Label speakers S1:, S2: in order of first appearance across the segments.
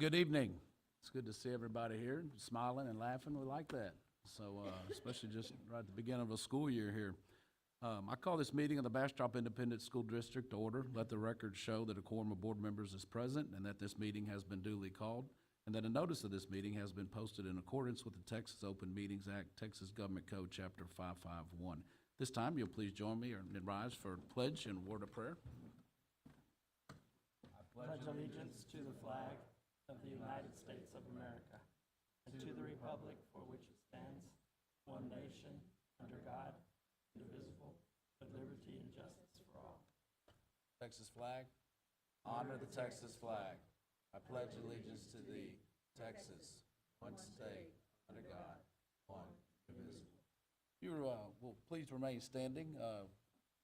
S1: Good evening. It's good to see everybody here, smiling and laughing. We like that. So, especially just right at the beginning of a school year here. I call this meeting of the Bastrop Independent School District to order. Let the record show that a quorum of board members is present and that this meeting has been duly called, and that a notice of this meeting has been posted in accordance with the Texas Open Meetings Act, Texas Government Code, Chapter 551. This time, you'll please join me and rise for pledge and word of prayer.
S2: I pledge allegiance to the flag of the United States of America and to the republic for which it stands, one nation, under God, indivisible, with liberty and justice for all.
S1: Texas flag. Honor the Texas flag. I pledge allegiance to thee, Texas, one state, under God, one, indivisible. You will please remain standing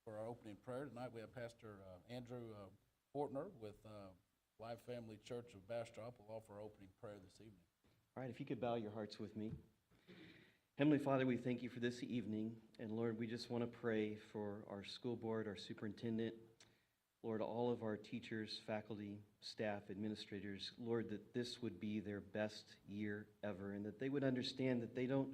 S1: for our opening prayer. Tonight we have Pastor Andrew Fortner with Life Family Church of Bastrop will offer our opening prayer this evening.
S3: All right, if you could bow your hearts with me. Heavenly Father, we thank you for this evening. And Lord, we just want to pray for our school board, our superintendent, Lord, all of our teachers, faculty, staff, administrators, Lord, that this would be their best year ever and that they would understand that they don't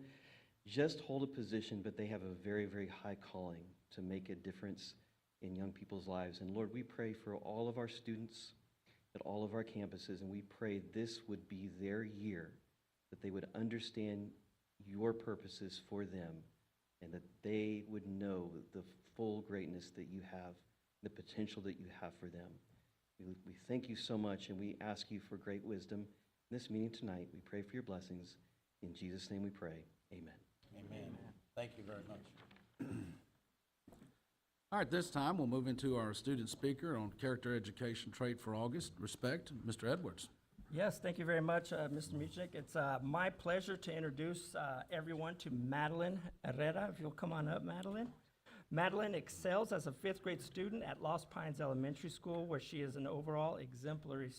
S3: just hold a position, but they have a very, very high calling to make a difference in young people's lives. And Lord, we pray for all of our students at all of our campuses, and we pray this would be their year, that they would understand your purposes for them, and that they would know the full greatness that you have, the potential that you have for them. We thank you so much, and we ask you for great wisdom in this meeting tonight. We pray for your blessings. In Jesus' name we pray. Amen.
S1: Amen. Thank you very much. All right, this time we'll move into our student speaker on character education trait for August. Respect, Mr. Edwards.
S2: Yes, thank you very much, Mr. Muchnick. It's my pleasure to introduce everyone to Madeline Herrera. If you'll come on up, Madeline. Madeline excels as a fifth grade student at Lost Pines Elementary School, where she is an overall exemplary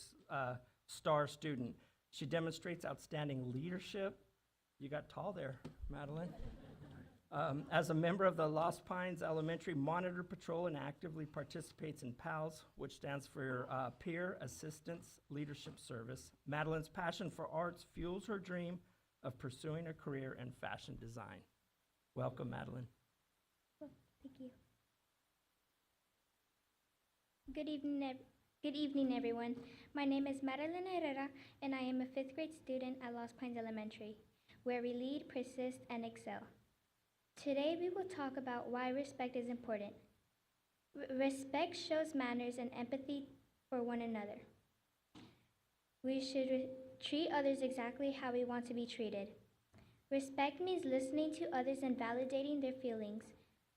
S2: star student. She demonstrates outstanding leadership. You got tall there, Madeline. As a member of the Lost Pines Elementary Monitor Patrol and actively participates in PALS, which stands for Peer Assistance Leadership Service. Madeline's passion for arts fuels her dream of pursuing a career in fashion design. Welcome, Madeline.
S4: Thank you. Good evening, everyone. My name is Madeline Herrera, and I am a fifth grade student at Lost Pines Elementary, where we lead, persist, and excel. Today, we will talk about why respect is important. Respect shows manners and empathy for one another. We should treat others exactly how we want to be treated. Respect means listening to others and validating their feelings.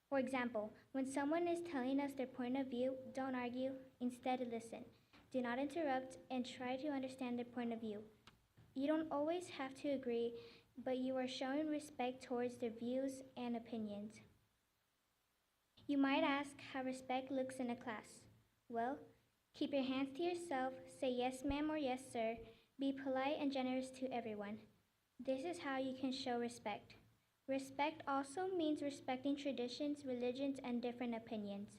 S4: For example, when someone is telling us their point of view, don't argue, instead listen. Do not interrupt and try to understand their point of view. You don't always have to agree, but you are showing respect towards their views and opinions. You might ask how respect looks in a class. Well, keep your hands to yourself, say yes ma'am or yes sir, be polite and generous to everyone. This is how you can show respect. Respect also means respecting traditions, religions, and different opinions.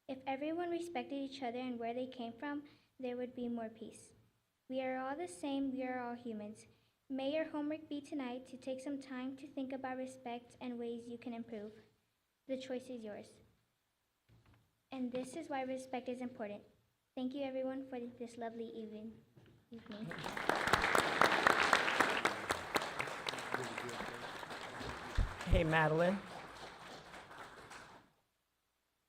S4: If everyone respected each other and where they came from, there would be more peace. We are all the same, we are all humans. May your homework be tonight to take some time to think about respect and ways you can improve. The choice is yours. And this is why respect is important. Thank you everyone for this lovely evening.
S2: Hey, Madeline.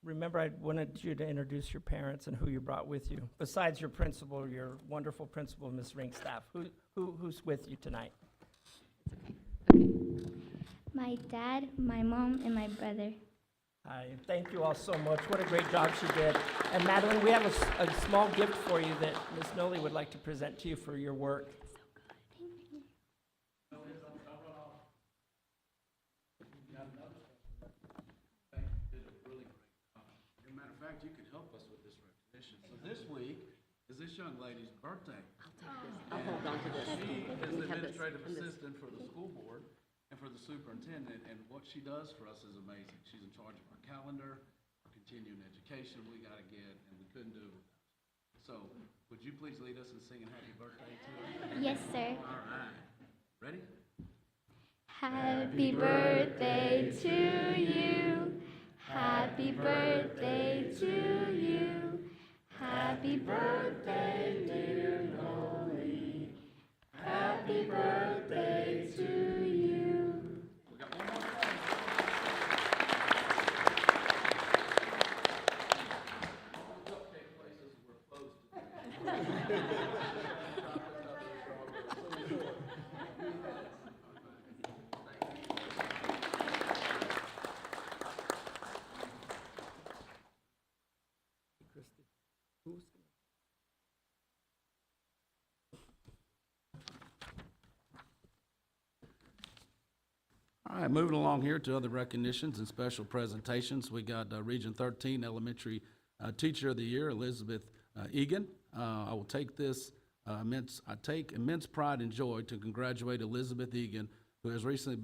S2: Remember, I wanted you to introduce your parents and who you brought with you. Besides your principal, your wonderful principal, Ms. Ringstaff. Who's with you tonight?
S4: My dad, my mom, and my brother.
S2: Hi, thank you all so much. What a great job she did. And Madeline, we have a small gift for you that Ms. Noli would like to present to you for your work.
S1: You could help us with this recognition. So this week is this young lady's birthday.
S5: I'll hold on to this.
S1: She is the administrative assistant for the school board and for the superintendent, and what she does for us is amazing. She's in charge of our calendar, our continuing education we got to get, and we couldn't do it without her. So, would you please lead us in singing happy birthday to her?
S4: Yes, sir.
S1: All right. Ready?
S4: Happy birthday to you. Happy birthday to you. Happy birthday, dear Lori. Happy birthday to you.
S1: We got one more. All the cupcake places were closed.
S2: Christy, who's gonna?
S1: All right, moving along here to other recognitions and special presentations. We got Region 13 Elementary Teacher of the Year, Elizabeth Egan. I will take this I take immense pride and joy to congratulate Elizabeth Egan, who has recently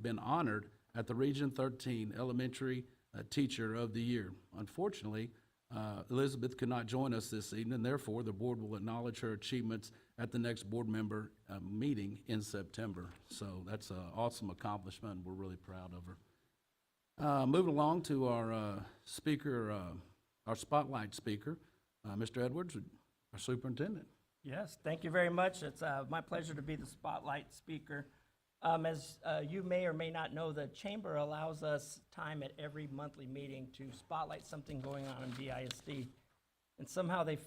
S1: been honored at the Region 13 Elementary Teacher of the Year. Unfortunately, Elizabeth could not join us this evening, therefore the board will acknowledge her achievements at the next board member meeting in September. So that's an awesome accomplishment, and we're really proud of her. Moving along to our speaker, our spotlight speaker, Mr. Edwards, our superintendent.
S2: Yes, thank you very much. It's my pleasure to be the spotlight speaker. As you may or may not know, the chamber allows us time at every monthly meeting to spotlight something going on in BISD. And somehow they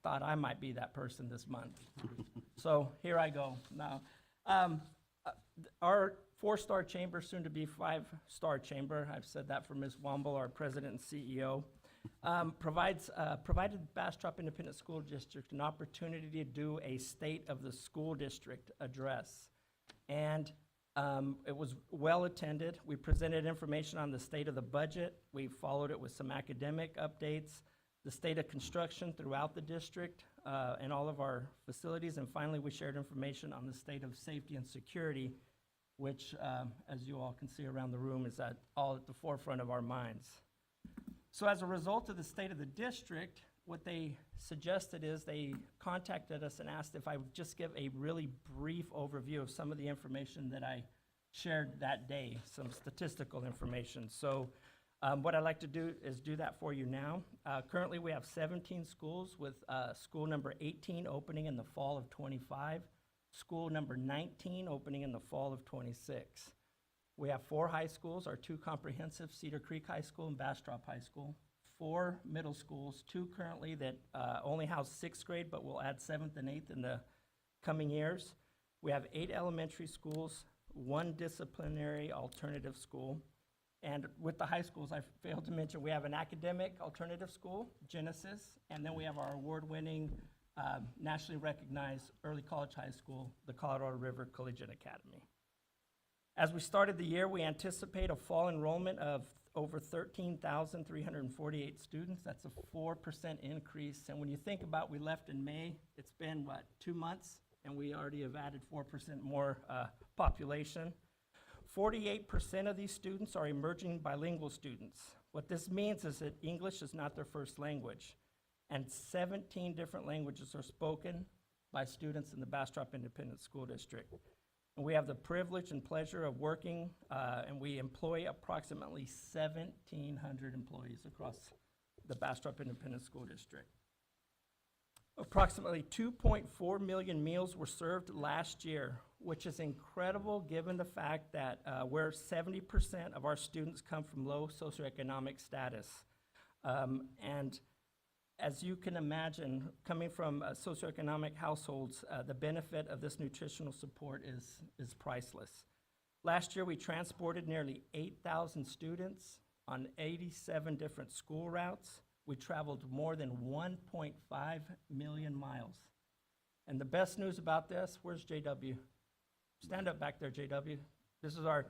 S2: thought I might be that person this month. So here I go. Now, our 4-star chamber, soon to be 5-star chamber, I've said that for Ms. Womble, our president and CEO, provided Bastrop Independent School District an opportunity to do a State of the School District address. And it was well attended. We presented information on the state of the budget. We followed it with some academic updates, the state of construction throughout the district and all of our facilities. And finally, we shared information on the state of safety and security, which, as you all can see around the room, is all at the forefront of our minds. So as a result of the state of the district, what they suggested is they contacted us and asked if I would just give a really brief overview of some of the information that I shared that day, some statistical information. So what I'd like to do is do that for you now. Currently, we have 17 schools with school number 18 opening in the fall of 25, school number 19 opening in the fall of 26. We have 4 high schools, our 2 comprehensive, Cedar Creek High School and Bastrop High School. 4 middle schools, 2 currently that only house 6th grade, but will add 7th and 8th in the coming years. We have 8 elementary schools, 1 disciplinary alternative school. And with the high schools, I failed to mention, we have an academic alternative school, Genesis, and then we have our award-winning, nationally recognized early college high school, the Colorado River Collegiate Academy. As we started the year, we anticipate a fall enrollment of over 13,348 students. That's a 4% increase. And when you think about we left in May, it's been, 2 months? And we already have added 4% more population. 48% of these students are emerging bilingual students. What this means is that English is not their first language. And 17 different languages are spoken by students in the Bastrop Independent School District. And we have the privilege and pleasure of working, and we employ approximately 1,700 employees across the Bastrop Independent School District. Approximately 2.4 million meals were served last year, which is incredible given the fact that where 70% of our students come from low socioeconomic status. And as you can imagine, coming from socioeconomic households, the benefit of this nutritional support is priceless. Last year, we transported nearly 8,000 students on 87 different school routes. We traveled more than 1.5 million miles. And the best news about this, where's JW? Stand up back there, JW. This is our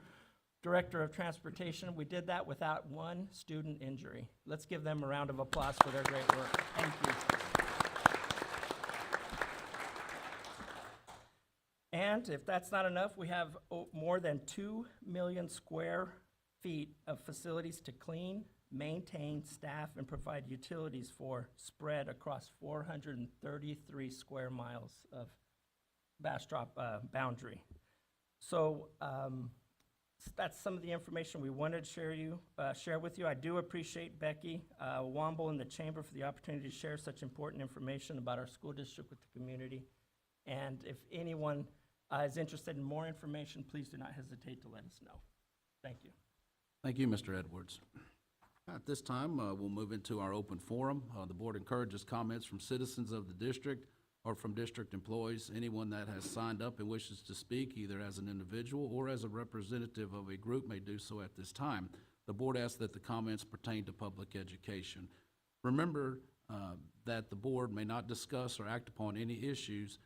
S2: Director of Transportation. We did that without one student injury. Let's give them a round of applause for their great work. Thank you. And if that's not enough, we have more than 2 million square feet of facilities to clean, maintain, staff, and provide utilities for spread across 433 square miles of Bastrop boundary. So that's some of the information we wanted to share with you. I do appreciate Becky Womble and the Chamber for the opportunity to share such important information about our school district with the community. And if anyone is interested in more information, please do not hesitate to let us know. Thank you.
S1: Thank you, Mr. Edwards. At this time, we'll move into our open forum. The board encourages comments from citizens of the district or from district employees. Anyone that has signed up and wishes to speak, either as an individual or as a representative of a group, may do so at this time. The board asks that the comments pertain to public education. Remember that the board may not discuss or act upon any issues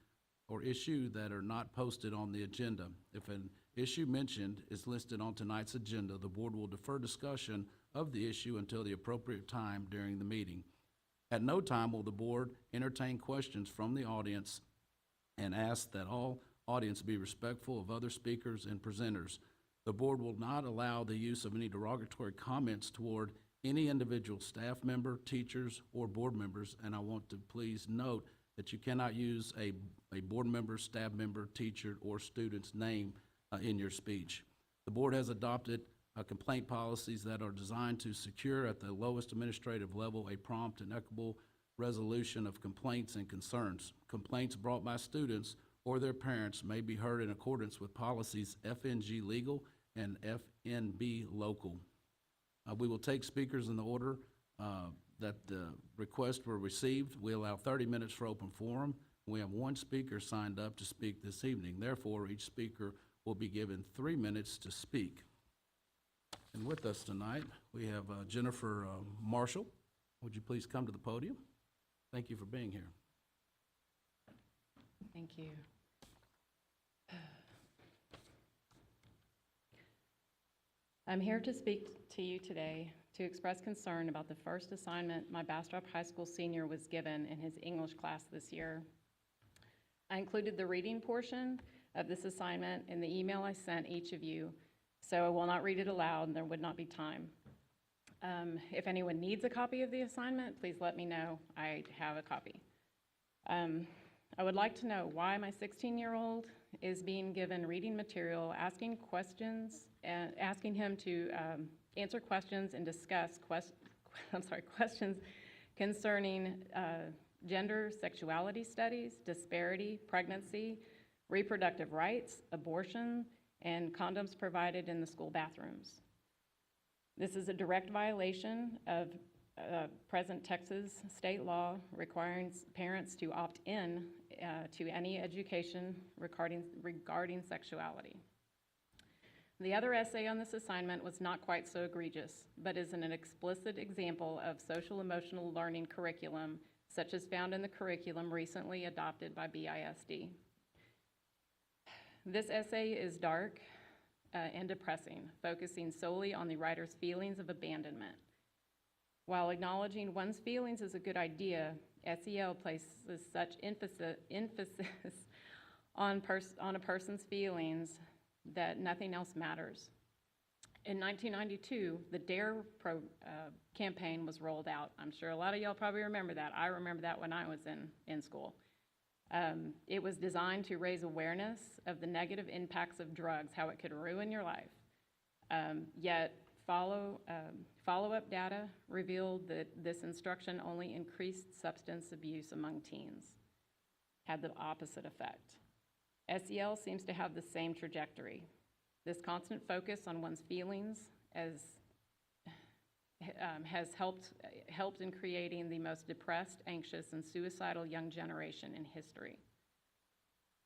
S1: or issue that are not posted on the agenda. If an issue mentioned is listed on tonight's agenda, the board will defer discussion of the issue until the appropriate time during the meeting. At no time will the board entertain questions from the audience and ask that all audience be respectful of other speakers and presenters. The board will not allow the use of any derogatory comments toward any individual staff member, teachers, or board members, and I want to please note that you cannot use a board member, staff member, teacher, or student's name in your speech. The board has adopted complaint policies that are designed to secure at the lowest administrative level a prompt and equitable resolution of complaints and concerns. Complaints brought by students or their parents may be heard in accordance with policies FNG Legal and FNB Local. We will take speakers in the order that the requests were received. We allow 30 minutes for open forum. We have one speaker signed up to speak this evening. Therefore, each speaker will be given 3 minutes to speak. And with us tonight, we have Jennifer Marshall. Would you please come to the podium? Thank you for being here.
S6: Thank you. I'm here to speak to you today to express concern about the first assignment my Bastrop High School senior was given in his English class this year. I included the reading portion of this assignment in the email I sent each of you, so I will not read it aloud and there would not be time. If anyone needs a copy of the assignment, please let me know. I have a copy. I would like to know why my 16-year-old is being given reading material, asking him to answer questions and discuss questions concerning gender, sexuality studies, disparity, pregnancy, reproductive rights, abortion, and condoms provided in the school bathrooms. This is a direct violation of present Texas state law requiring parents to opt in to any education regarding sexuality. The other essay on this assignment was not quite so egregious, but is an explicit example of social-emotional learning curriculum, such as found in the curriculum recently adopted by BISD. This essay is dark and depressing, focusing solely on the writer's feelings of abandonment. While acknowledging one's feelings is a good idea, SEL places such emphasis on a person's feelings that nothing else matters. In 1992, the DARE campaign was rolled out. I'm sure a lot of y'all probably remember that. I remember that when I was in school. It was designed to raise awareness of the negative impacts of drugs, how it could ruin your life. Yet follow-up data revealed that this instruction only increased substance abuse among teens, had the opposite effect. SEL seems to have the same trajectory. This constant focus on one's feelings has helped in creating the most depressed, anxious, and suicidal young generation in history.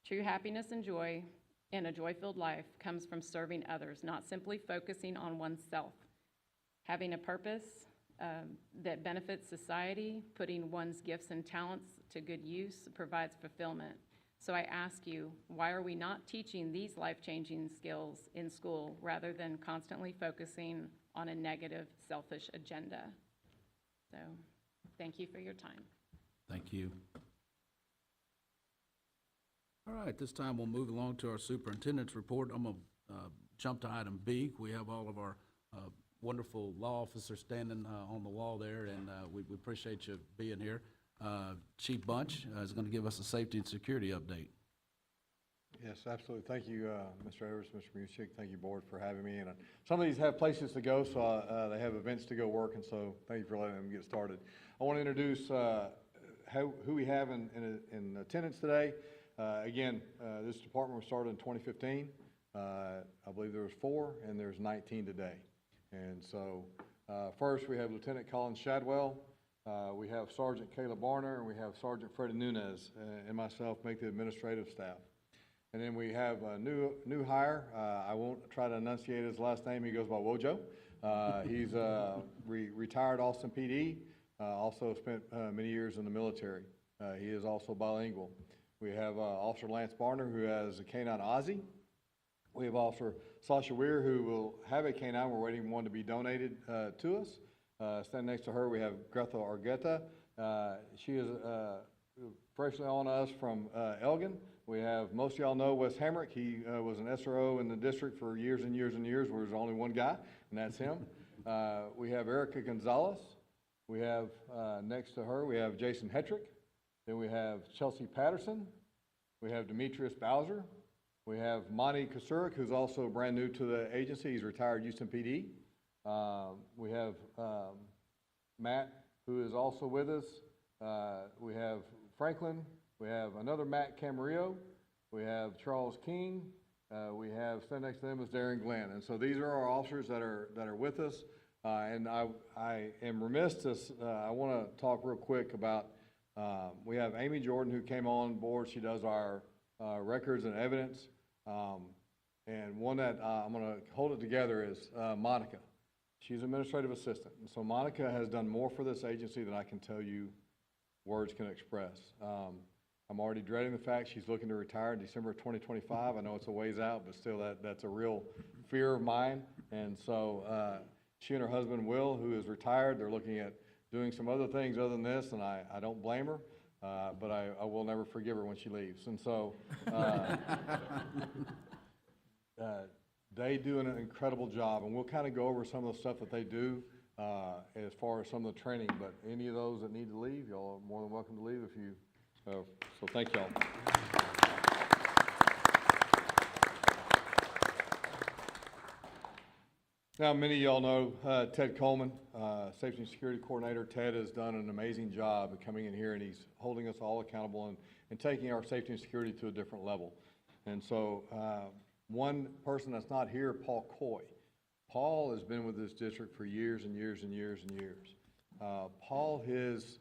S6: True happiness and joy in a joy-filled life comes from serving others, not simply focusing on oneself. Having a purpose that benefits society, putting one's gifts and talents to good use provides fulfillment. So I ask you, why are we not teaching these life-changing skills in school rather than constantly focusing on a negative, selfish agenda? So, thank you for your time.
S1: Thank you. All right, this time we'll move along to our superintendent's report. I'm going to jump to item B. We have all of our wonderful law officer standing on the wall there, and we appreciate you being here. Chief Bunch is going to give us a safety and security update.
S7: Yes, absolutely. Thank you, Mr. Evers, Mr. Music. Thank you, Board, for having me. And some of these have places to go, so they have events to go work, and so thank you for letting them get started. I want to introduce who we have in attendance today. Again, this department was started in 2015. I believe there was 4, and there's 19 today. And so first we have Lieutenant Colin Shadwell. We have Sergeant Kayla Barner, and we have Sergeant Freddie Nunez, and myself make the administrative staff. And then we have a new hire. I won't try to enunciate his last name. He goes by Wojo. He's retired Austin PD, also spent many years in the military. He is also bilingual. We have Officer Lance Barner, who has a K-9 Aussie. We have Officer Sasha Weir, who will have a K-9. We're waiting for one to be donated to us. Standing next to her, we have Greta Argueta. She is freshly on us from Elgin. We have, most of y'all know Wes Hamrick. He was an SRO in the district for years and years and years, where there's only one guy, and that's him. We have Erica Gonzalez. We have, next to her, we have Jason Hetrick. Then we have Chelsea Patterson. We have Demetrius Bowser. We have Monty Kasurik, who's also brand new to the agency. He's retired Houston PD. We have Matt, who is also with us. We have Franklin. We have another Matt Camarillo. We have Charles King. We have, standing next to them is Darren Glenn. And so these are our officers that are with us. And I am remiss to, I want to talk real quick about, we have Amy Jordan, who came on board. She does our records and evidence. And one that I'm going to hold it together is Monica. She's administrative assistant. And so Monica has done more for this agency than I can tell you words can express. I'm already dreading the fact she's looking to retire in December of 2025. I know it's a ways out, but still that's a real fear of mine. And so she and her husband, Will, who is retired, they're looking at doing some other things other than this, and I don't blame her, but I will never forgive her when she leaves. And so they do an incredible job, and we'll kind of go over some of the stuff that they do as far as some of the training, but any of those that need to leave, y'all are more than welcome to leave if you, so thank y'all. Now, many of y'all know Ted Coleman, Safety and Security Coordinator. Ted has done an amazing job of coming in here, and he's holding us all accountable and taking our safety and security to a different level. And so one person that's not here, Paul Coy. Paul has been with this district for years and years and years and years. Paul, his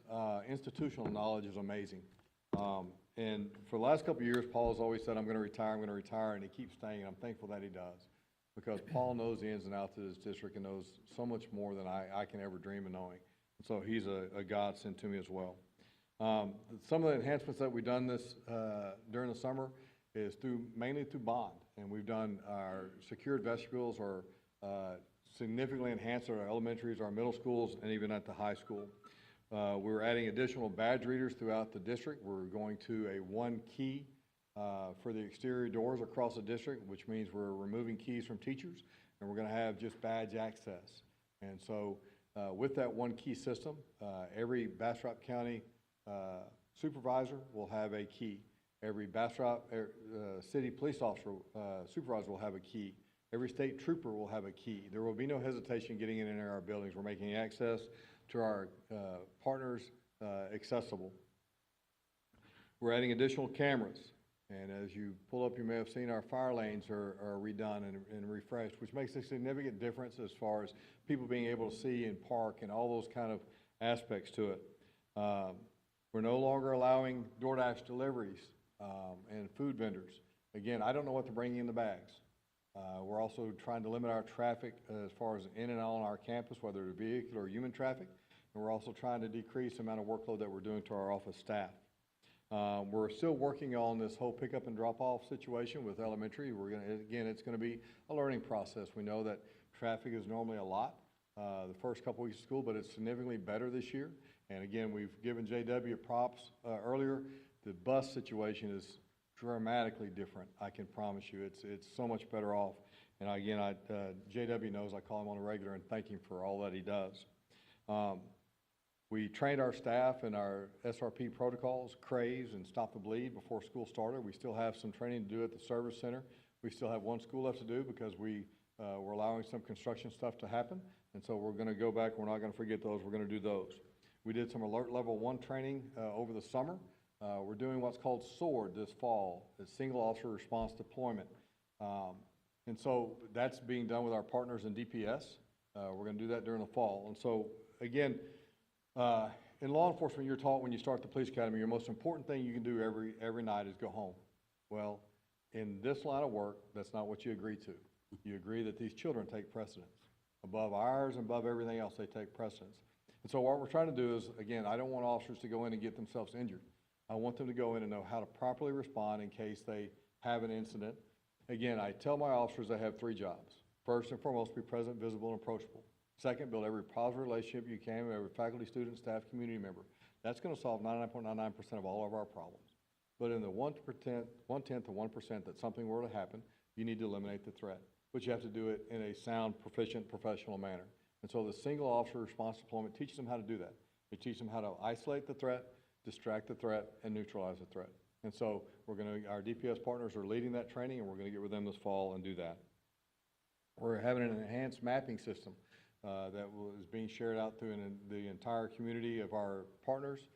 S7: institutional knowledge is amazing. And for the last couple of years, Paul has always said, I'm going to retire, and he keeps staying, and I'm thankful that he does. Because Paul knows the ins and outs of this district and knows so much more than I can ever dream of knowing. And so he's a godsend to me as well. Some of the enhancements that we've done this during the summer is mainly through bond. And we've done our secured vestibules are significantly enhanced at our elementaries, our middle schools, and even at the high school. We're adding additional badge readers throughout the district. We're going to a one key for the exterior doors across the district, which means we're removing keys from teachers, and we're going to have just badge access. And so with that one key system, every Bastrop County supervisor will have a key. Every Bastrop City police officer supervisor will have a key. Every state trooper will have a key. There will be no hesitation getting in and out of our buildings. We're making access to our partners accessible. We're adding additional cameras. And as you pull up, you may have seen our fire lanes are redone and refreshed, which makes a significant difference as far as people being able to see and park and all those kind of aspects to it. We're no longer allowing DoorDash deliveries and food vendors. Again, I don't know what they're bringing in the bags. We're also trying to limit our traffic as far as in and on our campus, whether it's vehicle or human traffic. And we're also trying to decrease the amount of workload that we're doing to our office staff. We're still working on this whole pickup and drop-off situation with elementary. It's going to be a learning process. We know that traffic is normally a lot the first couple weeks of school, but it's significantly better this year. And again, we've given JW props earlier. The bus situation is dramatically different, I can promise you. It's so much better off. And again, JW knows I call him on a regular and thank him for all that he does. We trained our staff in our SRP protocols, CRAVES, and Stop the Bleed before school started. We still have some training to do at the service center. We still have one school left to do because we're allowing some construction stuff to happen. And so we're going to go back. We're not going to forget those. We're going to do those. We did some alert level 1 training over the summer. We're doing what's called SWORD this fall, the Single Officer Response Deployment. And so that's being done with our partners in DPS. We're going to do that during the fall. And so, again, in law enforcement, you're taught when you start the police academy, your most important thing you can do every night is go home. Well, in this line of work, that's not what you agree to. You agree that these children take precedence. Above ours and above everything else, they take precedence. And so what we're trying to do is, again, I don't want officers to go in and get themselves injured. I want them to go in and know how to properly respond in case they have an incident. Again, I tell my officers they have 3 jobs. First and foremost, be present, visible, and approachable. Second, build every positive relationship you can with every faculty, student, staff, community member. That's going to solve 99.99% of all of our problems. But in the 1/10 of 1% that something were to happen, you need to eliminate the threat. But you have to do it in a sound, proficient, professional manner. And so the single officer response deployment teaches them how to do that. It teaches them how to isolate the threat, distract the threat, and neutralize the threat. And so our DPS partners are leading that training, and we're going to get with them this fall and do that. We're having an enhanced mapping system that is being shared out through the entire community of our partners.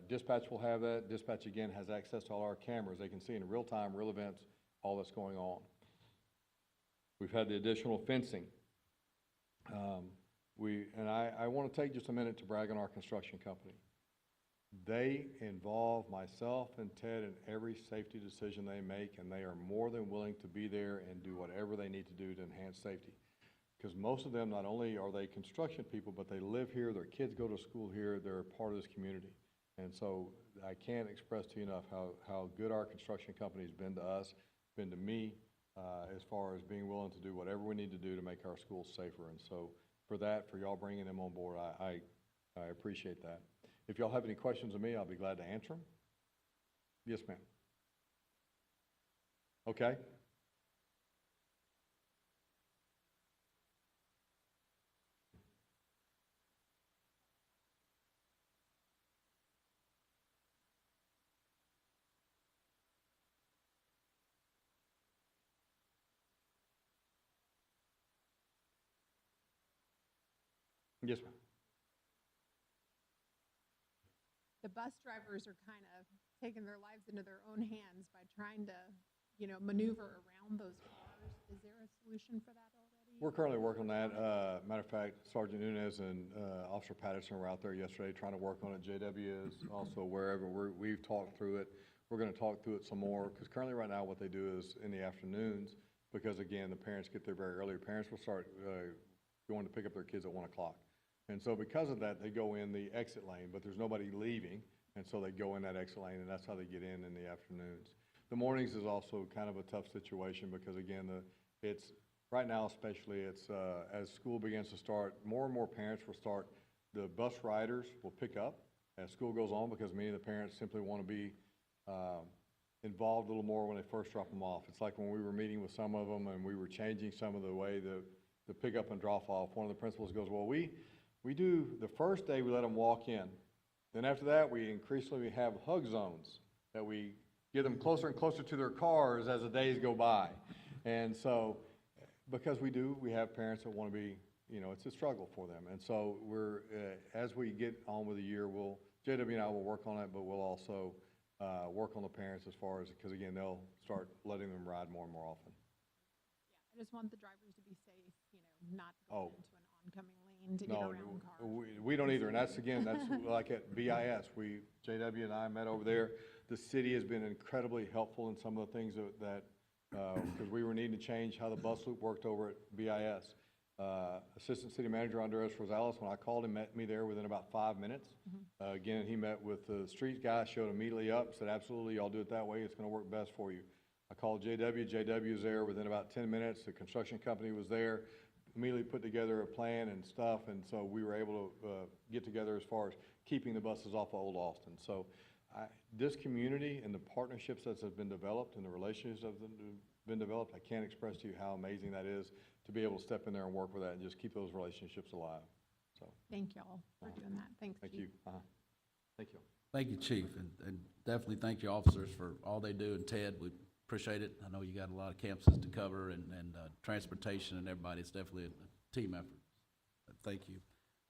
S7: Dispatch will have that. Dispatch, again, has access to all our cameras. They can see in real time, real events, all that's going on. We've had the additional fencing. I want to take just a minute to brag on our construction company. They involve myself and Ted in every safety decision they make, and they are more than willing to be there and do whatever they need to do to enhance safety. Because most of them, not only are they construction people, but they live here, their kids go to school here, they're a part of this community. And so I can't express to you enough how good our construction company has been to us, been to me, as far as being willing to do whatever we need to do to make our schools safer. And so for y'all bringing them on board, I appreciate that. If y'all have any questions of me, I'll be glad to answer them. Yes, ma'am. Okay. Yes, ma'am.
S8: The bus drivers are kind of taking their lives into their own hands by trying to, maneuver around those cars. Is there a solution for that already?
S7: We're currently working on that. Matter of fact, Sergeant Nunez and Officer Patterson were out there yesterday trying to work on it. JW is also wherever. We've talked through it. We're going to talk through it some more, because currently right now what they do is in the afternoons, because again, the parents get there very early. Parents will start going to pick up their kids at 1 o'clock. And so because of that, they go in the exit lane, but there's nobody leaving, and so they go in that exit lane, and that's how they get in the afternoons. The mornings is also kind of a tough situation because, again, it's right now especially, it's as school begins to start, more and more parents will start, the bus riders will pick up as school goes on, because many of the parents simply want to be involved a little more when they first drop them off. It's like when we were meeting with some of them and we were changing some of the way the pick up and drop off. One of the principals goes, well, we do, the first day we let them walk in. Then after that, we increasingly have hug zones that we get them closer and closer to their cars as the days go by. And so, because we have parents that want to be, it's a struggle for them. And so as we get on with the year, JW and I will work on it, but we'll also work on the parents as far as, because again, they'll start letting them ride more and more often.
S8: Yeah, I just want the drivers to be safe, not going into an oncoming lane to get around cars.
S7: We don't either, and that's like at BIS, JW and I met over there. The city has been incredibly helpful in some of the things because we were needing to change how the bus loop worked over at BIS. Assistant City Manager Andres Rosales, when I called him, met me there within about 5 minutes. Again, he met with the street guy, showed immediately up, said, absolutely, y'all do it that way, it's going to work best for you. I called JW was there within about 10 minutes. The construction company was there, immediately put together a plan and stuff, and so we were able to get together as far as keeping the buses off of Old Austin. So this community and the partnerships that have been developed and the relationships been developed. I can't express to you how amazing that is to be able to step in there and work with that and just keep those relationships alive. So,
S8: Thank y'all for doing that. Thanks,
S7: thank
S8: Chief.
S7: you. Thank you.
S1: Thank you, Chief, and definitely thank your officers for all they do, and Ted, we appreciate it. I know you got a lot of campuses to cover and transportation and everybody. It's definitely a team effort. Thank you.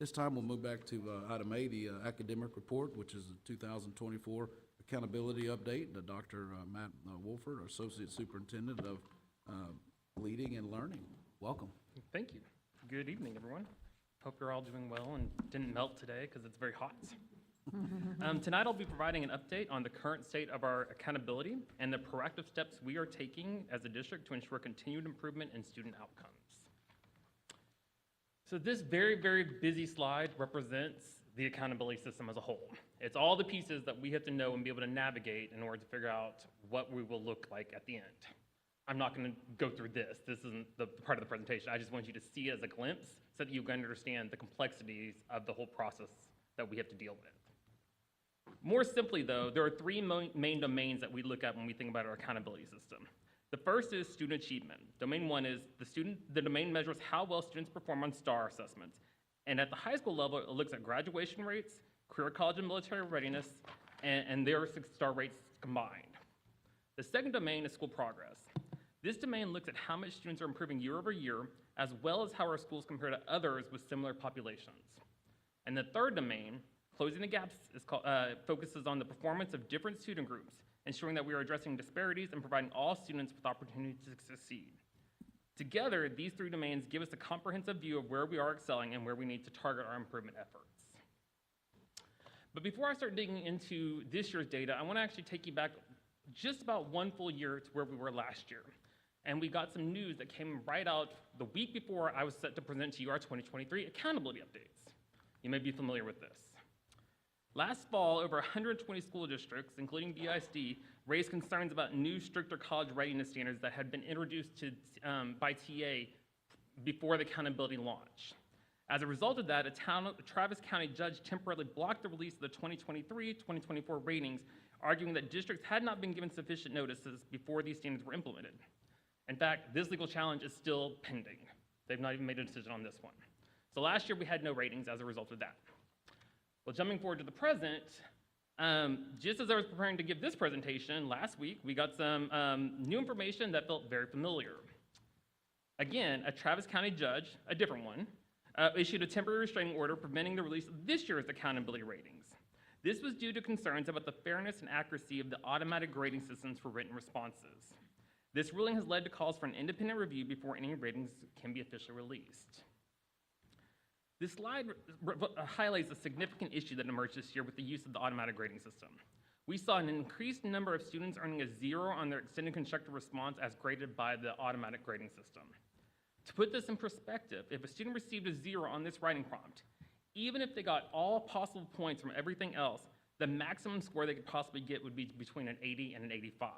S1: This time, we'll move back to item A, the academic report, which is the 2024 accountability update. Dr. Matt Wolford, our Associate Superintendent of Leading and Learning. Welcome.
S9: Thank you. Good evening, everyone. Hope you're all doing well and didn't melt today because it's very hot. Tonight, I'll be providing an update on the current state of our accountability and the proactive steps we are taking as a district to ensure continued improvement in student outcomes. So this very, very busy slide represents the accountability system as a whole. It's all the pieces that we have to know and be able to navigate in order to figure out what we will look like at the end. I'm not going to go through this. This isn't the part of the presentation. I just want you to see it as a glimpse so that you can understand the complexities of the whole process that we have to deal with. More simply, though, there are three main domains that we look at when we think about our accountability system. The first is student achievement. Domain one is the domain measures how well students perform on STAR assessments. And at the high school level, it looks at graduation rates, career college and military readiness, and their STAR rates combined. The second domain is school progress. This domain looks at how much students are improving year over year, as well as how our schools compare to others with similar populations. And the third domain, closing the gaps, focuses on the performance of different student groups, ensuring that we are addressing disparities and providing all students with opportunities to succeed. Together, these three domains give us a comprehensive view of where we are excelling and where we need to target our improvement efforts. But before I start digging into this year's data, I want to actually take you back just about one full year to where we were last year. And we got some news that came right out the week before I was set to present to you our 2023 accountability updates. You may be familiar with this. Last fall, over 120 school districts, including BISD, raised concerns about new stricter college readiness standards that had been introduced by TA before the accountability launch. As a result of that, a Travis County judge temporarily blocked the release of the 2023-2024 ratings, arguing that districts had not been given sufficient notices before these standards were implemented. In fact, this legal challenge is still pending. They've not even made a decision on this one. So last year, we had no ratings as a result of that. Well, jumping forward to the present, just as I was preparing to give this presentation last week, we got some new information that felt very familiar. Again, a Travis County judge, a different one, issued a temporary restraining order preventing the release of this year's accountability ratings. This was due to concerns about the fairness and accuracy of the automatic grading systems for written responses. This ruling has led to calls for an independent review before any ratings can be officially released. This slide highlights a significant issue that emerged this year with the use of the automatic grading system. We saw an increased number of students earning a 0 on their extended constructive response as graded by the automatic grading system. To put this in perspective, if a student received a 0 on this writing prompt, even if they got all possible points from everything else, the maximum score they could possibly get would be between an 80 and an 85.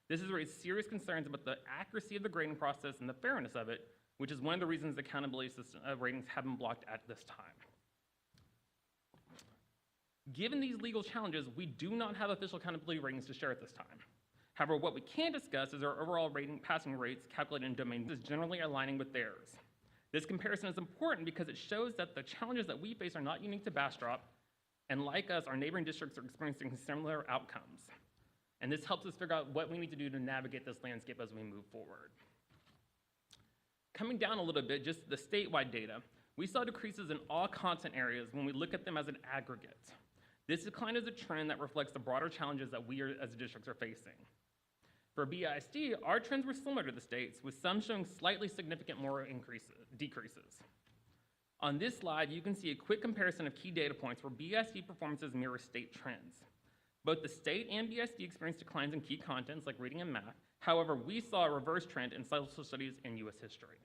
S9: This has raised serious concerns about the accuracy of the grading process and the fairness of it, which is one of the reasons the accountability system ratings have been blocked at this time. Given these legal challenges, we do not have official accountability ratings to share at this time. However, what we can discuss is our overall passing rates calculated in domains is generally aligning with theirs. This comparison is important because it shows that the challenges that we face are not unique to Bastrop, and like us, our neighboring districts are experiencing similar outcomes. And this helps us figure out what we need to do to navigate this landscape as we move forward. Coming down a little bit, just the statewide data, we saw decreases in all content areas when we look at them as an aggregate. This decline is a trend that reflects the broader challenges that we as districts are facing. For BISD, our trends were similar to the states, with some showing slightly significant more decreases. On this slide, you can see a quick comparison of key data points where BISD performances mirror state trends. Both the state and BISD experienced declines in key contents like reading and math. However, we saw a reverse trend in social studies and US history.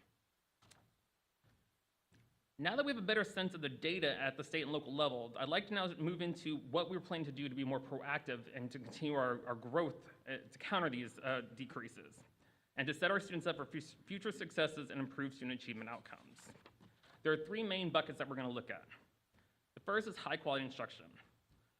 S9: Now that we have a better sense of the data at the state and local level, I'd like to now move into what we're planning to do to be more proactive and to continue our growth to counter these decreases and to set our students up for future successes and improve student achievement outcomes. There are three main buckets that we're going to look at. The first is high quality instruction.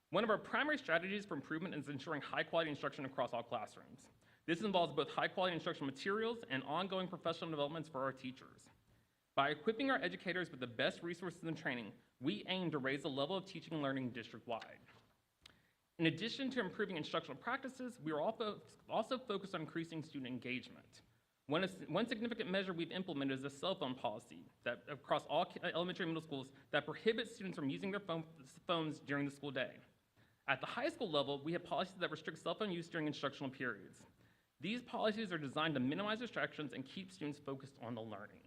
S9: One of our primary strategies for improvement is ensuring high quality instruction across all classrooms. This involves both high-quality instructional materials and ongoing professional developments for our teachers. By equipping our educators with the best resources and training, we aim to raise the level of teaching and learning district-wide. In addition to improving instructional practices, we are also focused on increasing student engagement. One significant measure we've implemented is a cell phone policy that across all elementary and middle schools that prohibits students from using their phones during the school day. At the high school level, we have policies that restrict cell phone use during instructional periods. These policies are designed to minimize distractions and keep students focused on the learning.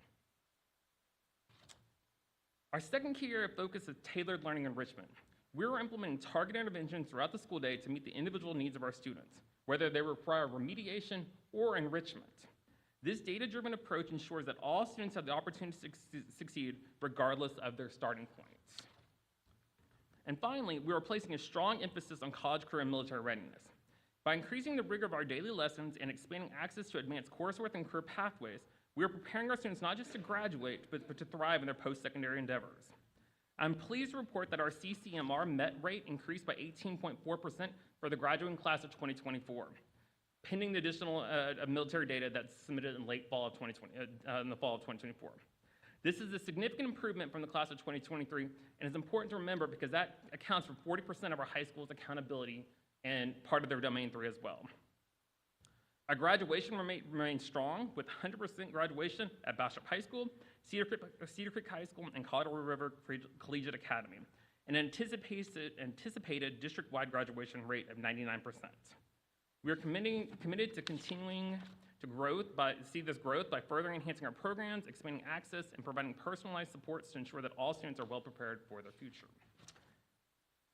S9: Our second key area of focus is tailored learning enrichment. We're implementing targeted interventions throughout the school day to meet the individual needs of our students, whether they require remediation or enrichment. This data-driven approach ensures that all students have the opportunity to succeed regardless of their starting points. And finally, we are placing a strong emphasis on college, career, and military readiness. By increasing the rigor of our daily lessons and expanding access to advanced coursework and career pathways, we are preparing our students not just to graduate, but to thrive in their post-secondary endeavors. I'm pleased to report that our CCMR MET rate increased by 18.4% for the graduating class of 2024, pending the additional military data that's submitted in in the fall of 2024. This is a significant improvement from the class of 2023, and it's important to remember because that accounts for 40% of our high school's accountability and part of their Domain 3 as well. Our graduation remains strong with 100% graduation at Bastrop High School, Cedar Creek High School, and Colorado River Collegiate Academy, an anticipated district-wide graduation rate of 99%. We are committed to continuing to see this growth by further enhancing our programs, expanding access, and providing personalized supports to ensure that all students are well prepared for their future.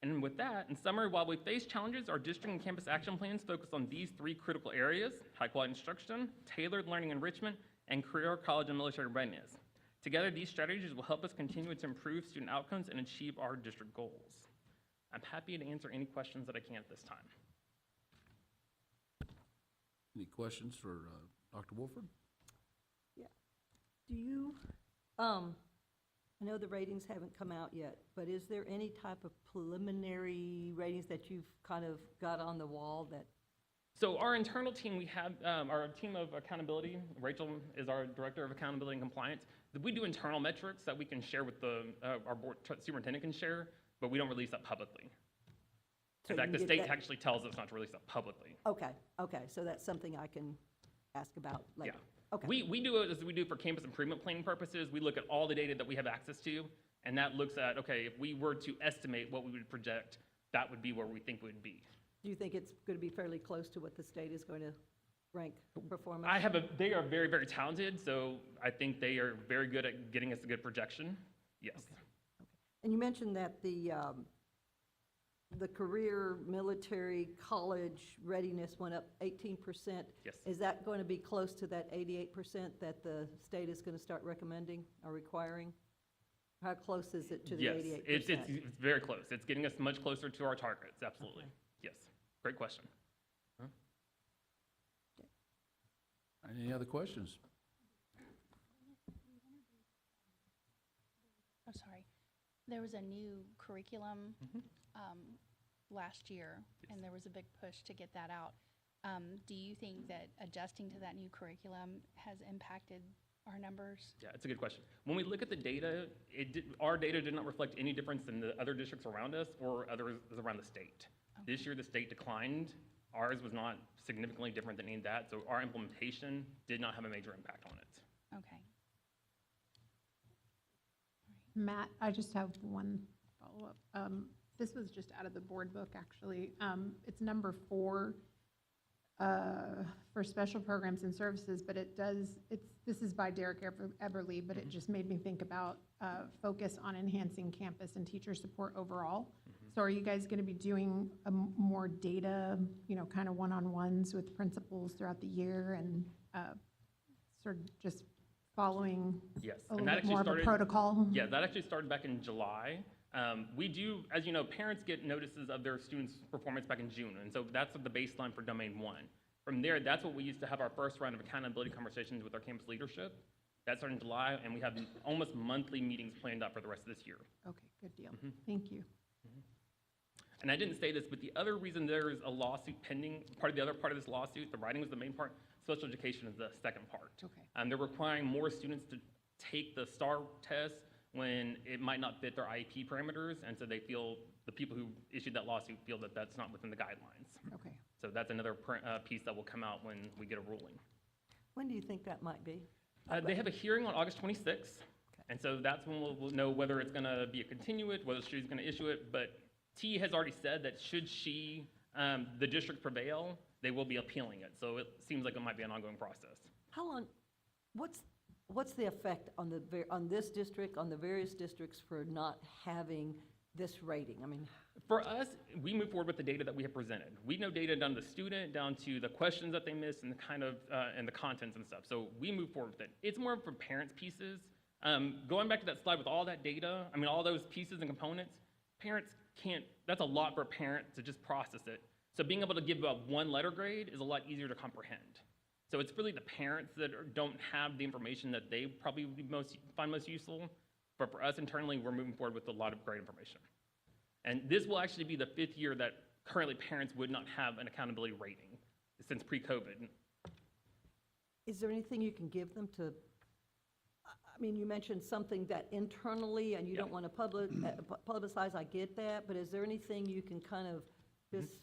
S9: And with that, in summary, while we face challenges, our district and campus action plans focus on these three critical areas: high-quality instruction, tailored learning enrichment, and career, college, and military readiness. Together, these strategies will help us continue to improve student outcomes and achieve our district goals. I'm happy to answer any questions that I can at this time.
S1: Any questions for Dr. Wolford?
S10: Do you, I know the ratings haven't come out yet, but is there any type of preliminary ratings that you've kind of got on the wall that?
S9: So our internal team, we have our team of accountability. Rachel is our director of accountability and compliance. We do internal metrics that we can share with our board superintendent can share, but we don't release that publicly.
S10: So
S9: In fact,
S10: you
S9: the
S10: can get
S9: state
S10: that-
S9: actually tells us not to release that publicly.
S10: Okay, so that's something I can ask about later.
S9: Yeah.
S10: Okay.
S9: We do it as we do for campus improvement planning purposes. We look at all the data that we have access to, and that looks at, okay, if we were to estimate what we would project, that would be where we think we would be.
S10: Do you think it's going to be fairly close to what the state is going to rank performance?
S9: They are very, very talented, so I think they are very good at getting us a good projection. Yes.
S10: Okay. And you mentioned that the career, military, college readiness went up 18%.
S9: Yes.
S10: Is that going to be close to that 88% that the state is going to start recommending or requiring? How close is it to the 88%?
S9: Yes, it's very close. It's getting us much closer to our targets, absolutely.
S10: Okay.
S9: Yes, great question.
S1: Any other questions?
S11: I'm sorry. There was a new curriculum last year, and there was a big push to get that out. Do you think that adjusting to that new curriculum has impacted our numbers?
S9: Yeah, it's a good question. When we look at the data, our data did not reflect any difference in the other districts around us or others around the state.
S11: Okay.
S9: This year, the state declined. Ours was not significantly different than any of that, so our implementation did not have a major impact on it.
S11: Okay.
S8: Matt, I just have one follow-up. This was just out of the board book, actually. It's number 4 for special programs and services, but this is by Derek Eberly, but it just made me think about focus on enhancing campus and teacher support overall. So are you guys going to be doing more data, kind of one-on-ones with principals throughout the year and sort of just following
S9: Yes,
S8: a
S9: and
S8: little
S9: that
S8: bit
S9: actually
S8: more of a
S9: started.
S8: protocol?
S9: Yeah, that actually started back in July. We do, as you know, parents get notices of their students' performance back in June, and so that's the baseline for Domain 1. From there, that's what we used to have our first round of accountability conversations with our campus leadership. That started in July, and we have almost monthly meetings planned out for the rest of this year.
S8: Okay, good deal. Thank you.
S9: And I didn't say this, but the other reason there is a lawsuit pending, the other part of this lawsuit, the writing was the main part, special education is the second part.
S8: Okay.
S9: They're requiring more students to take the STAR test when it might not fit their IEP parameters, and so they feel, the people who issued that lawsuit feel that that's not within the guidelines.
S8: Okay.
S9: So that's another piece that will come out when we get a ruling.
S10: When do you think that might be?
S9: They have a hearing on August 26th, and so that's when we'll know whether it's gonna be a continuance, whether she's gonna issue it, but T has already said that should she, the district prevail, they will be appealing it, so it seems like it might be an ongoing process.
S10: How long, what's the effect on on this district, on the various districts for not having this rating? I mean,
S9: For us, we move forward with the data that we have presented. We know data down to the student, down to the questions that they missed, and the kind of, and the contents and stuff. So we move forward with it. It's more for parents' pieces. Going back to that slide with all that data, I mean, all those pieces and components, parents can't, that's a lot for a parent to just process it. So being able to give about one letter grade is a lot easier to comprehend. So it's really the parents that don't have the information that they probably would be find most useful. But for us internally, we're moving forward with a lot of great information. And this will actually be the 5th year that currently parents would not have an accountability rating since pre-COVID.
S10: is there anything you can give them to, I mean, you mentioned something that internally, and you don't want to publicize, I get that, but is there anything you can kind of just,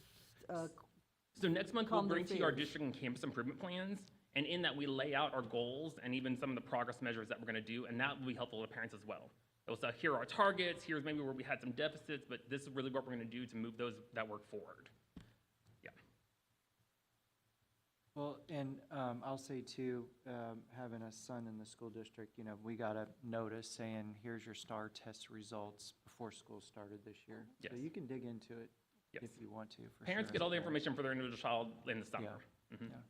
S9: So next month, we'll
S10: calm their
S9: bring to you our
S10: fears?
S9: district and campus improvement plans. And in that, we lay out our goals and even some of the progress measures that we're going to do, and that will be helpful to parents as well. It'll say, here are our targets, here's maybe where we had some deficits, but this is really what we're going to do to move that work forward. Yeah.
S12: Well, and I'll say too, having a son in the school district, you know, we got a notice saying, here's your STAR test results before school started this year. So
S9: Yes.
S12: you can dig into it
S9: Yes.
S12: if you want to, for
S9: Parents
S12: sure,
S9: get
S12: as
S9: all the
S12: a parent.
S9: information for their individual child in the summer.
S12: Yeah.
S9: Mhm.
S12: Yeah.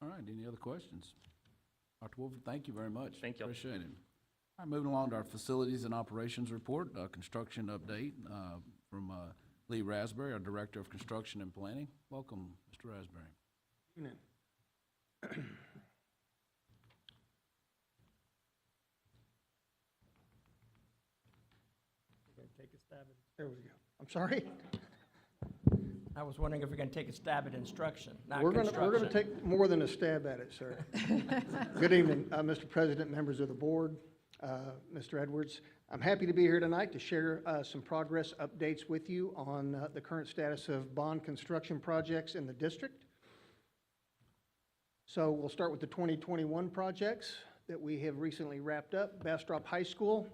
S1: All right, any other questions? Dr. Wolford, thank you very much.
S9: Thank you.
S1: Appreciate it. All right, moving along to our facilities and operations report, construction update from Lee Raspberry, our Director of Construction and Planning. Welcome, Mr. Raspberry.
S13: Evening.
S2: Take a stab at,
S13: There we go. I'm sorry?
S2: I was wondering if you're going to take a stab at instruction, not
S13: We're
S2: construction.
S13: going to take more than a stab at it, sir. Good evening, Mr. President, members of the board, Mr. Edwards. I'm happy to be here tonight to share some progress updates with you on the current status of bond construction projects in the district. So we'll start with the 2021 projects that we have recently wrapped up. Bastrop High School.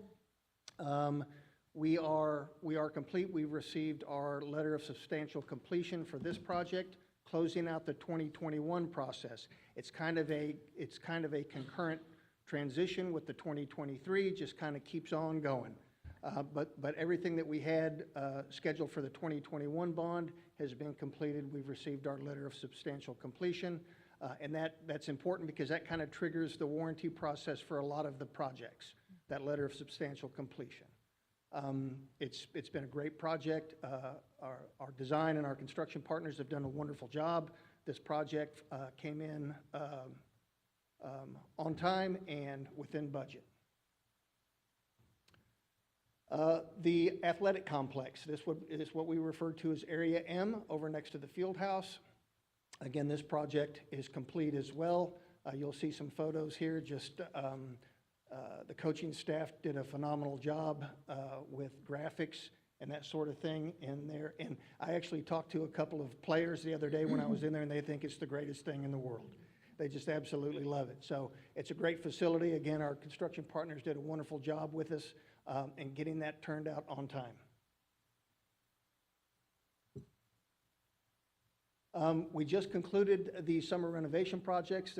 S13: We are complete. We've received our letter of substantial completion for this project, closing out the 2021 process. It's kind of a concurrent transition with the 2023, just kind of keeps on going. But everything that we had scheduled for the 2021 bond has been completed. We've received our letter of substantial completion, and that's important because that kind of triggers the warranty process for a lot of the projects, that letter of substantial completion. It's been a great project. Our design and our construction partners have done a wonderful job. This project came in on time and within budget. The athletic complex, this is what we refer to as Area M over next to the field house. Again, this project is complete as well. You'll see some photos here, just the coaching staff did a phenomenal job with graphics and that sort of thing in there. And I actually talked to a couple of players the other day when I was in there, and they think it's the greatest thing in the world. They just absolutely love it. So it's a great facility. Again, our construction partners did a wonderful job with us in getting that turned out on time. We just concluded the summer renovation projects.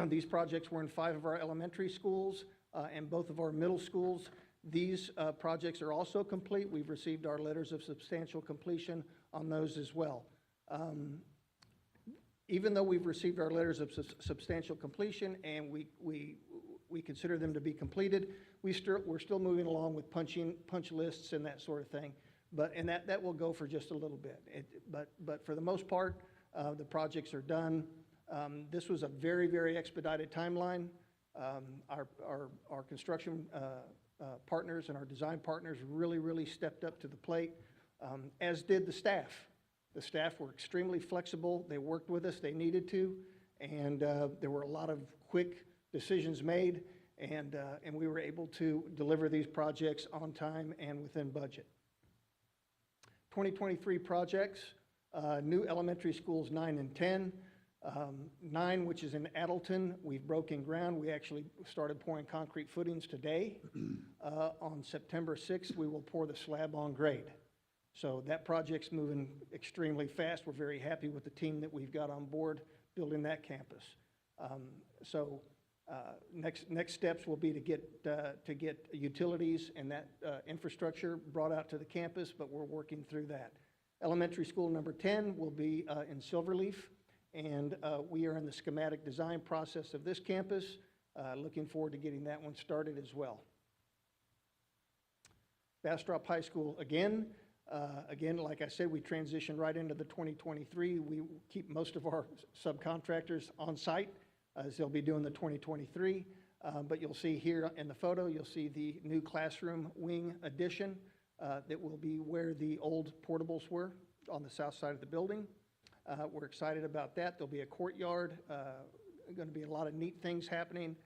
S13: These projects were in 5 of our elementary schools and both of our middle schools. These projects are also complete. We've received our letters of substantial completion on those as well. Even though we've received our letters of substantial completion and we consider them to be completed, we're still moving along with punch lists and that sort of thing. And that will go for just a little bit. But for the most part, the projects are done. This was a very, very expedited timeline. Our construction partners and our design partners really stepped up to the plate, as did the staff. The staff were extremely flexible. They worked with us. They needed to. And there were a lot of quick decisions made, and we were able to deliver these projects on time and within budget. 2023 projects, new elementary schools 9 and 10. 9, which is in Addleton, we've broken ground. We actually started pouring concrete footings today. On September 6th, we will pour the slab on grade. So that project's moving extremely fast. We're very happy with the team that we've got on board building that campus. Next steps will be to get utilities and that infrastructure brought out to the campus, but we're working through that. Elementary school number 10 will be in Silverleaf, and we are in the schematic design process of this campus. Looking forward to getting that one started as well. Bastrop High School again. Again, like I said, we transition right into the 2023. We keep most of our subcontractors on site as they'll be doing the 2023. But you'll see here in the photo, you'll see the new classroom wing addition that will be where the old portables were on the south side of the building. We're excited about that. There'll be a courtyard, going to be a lot of neat things happening.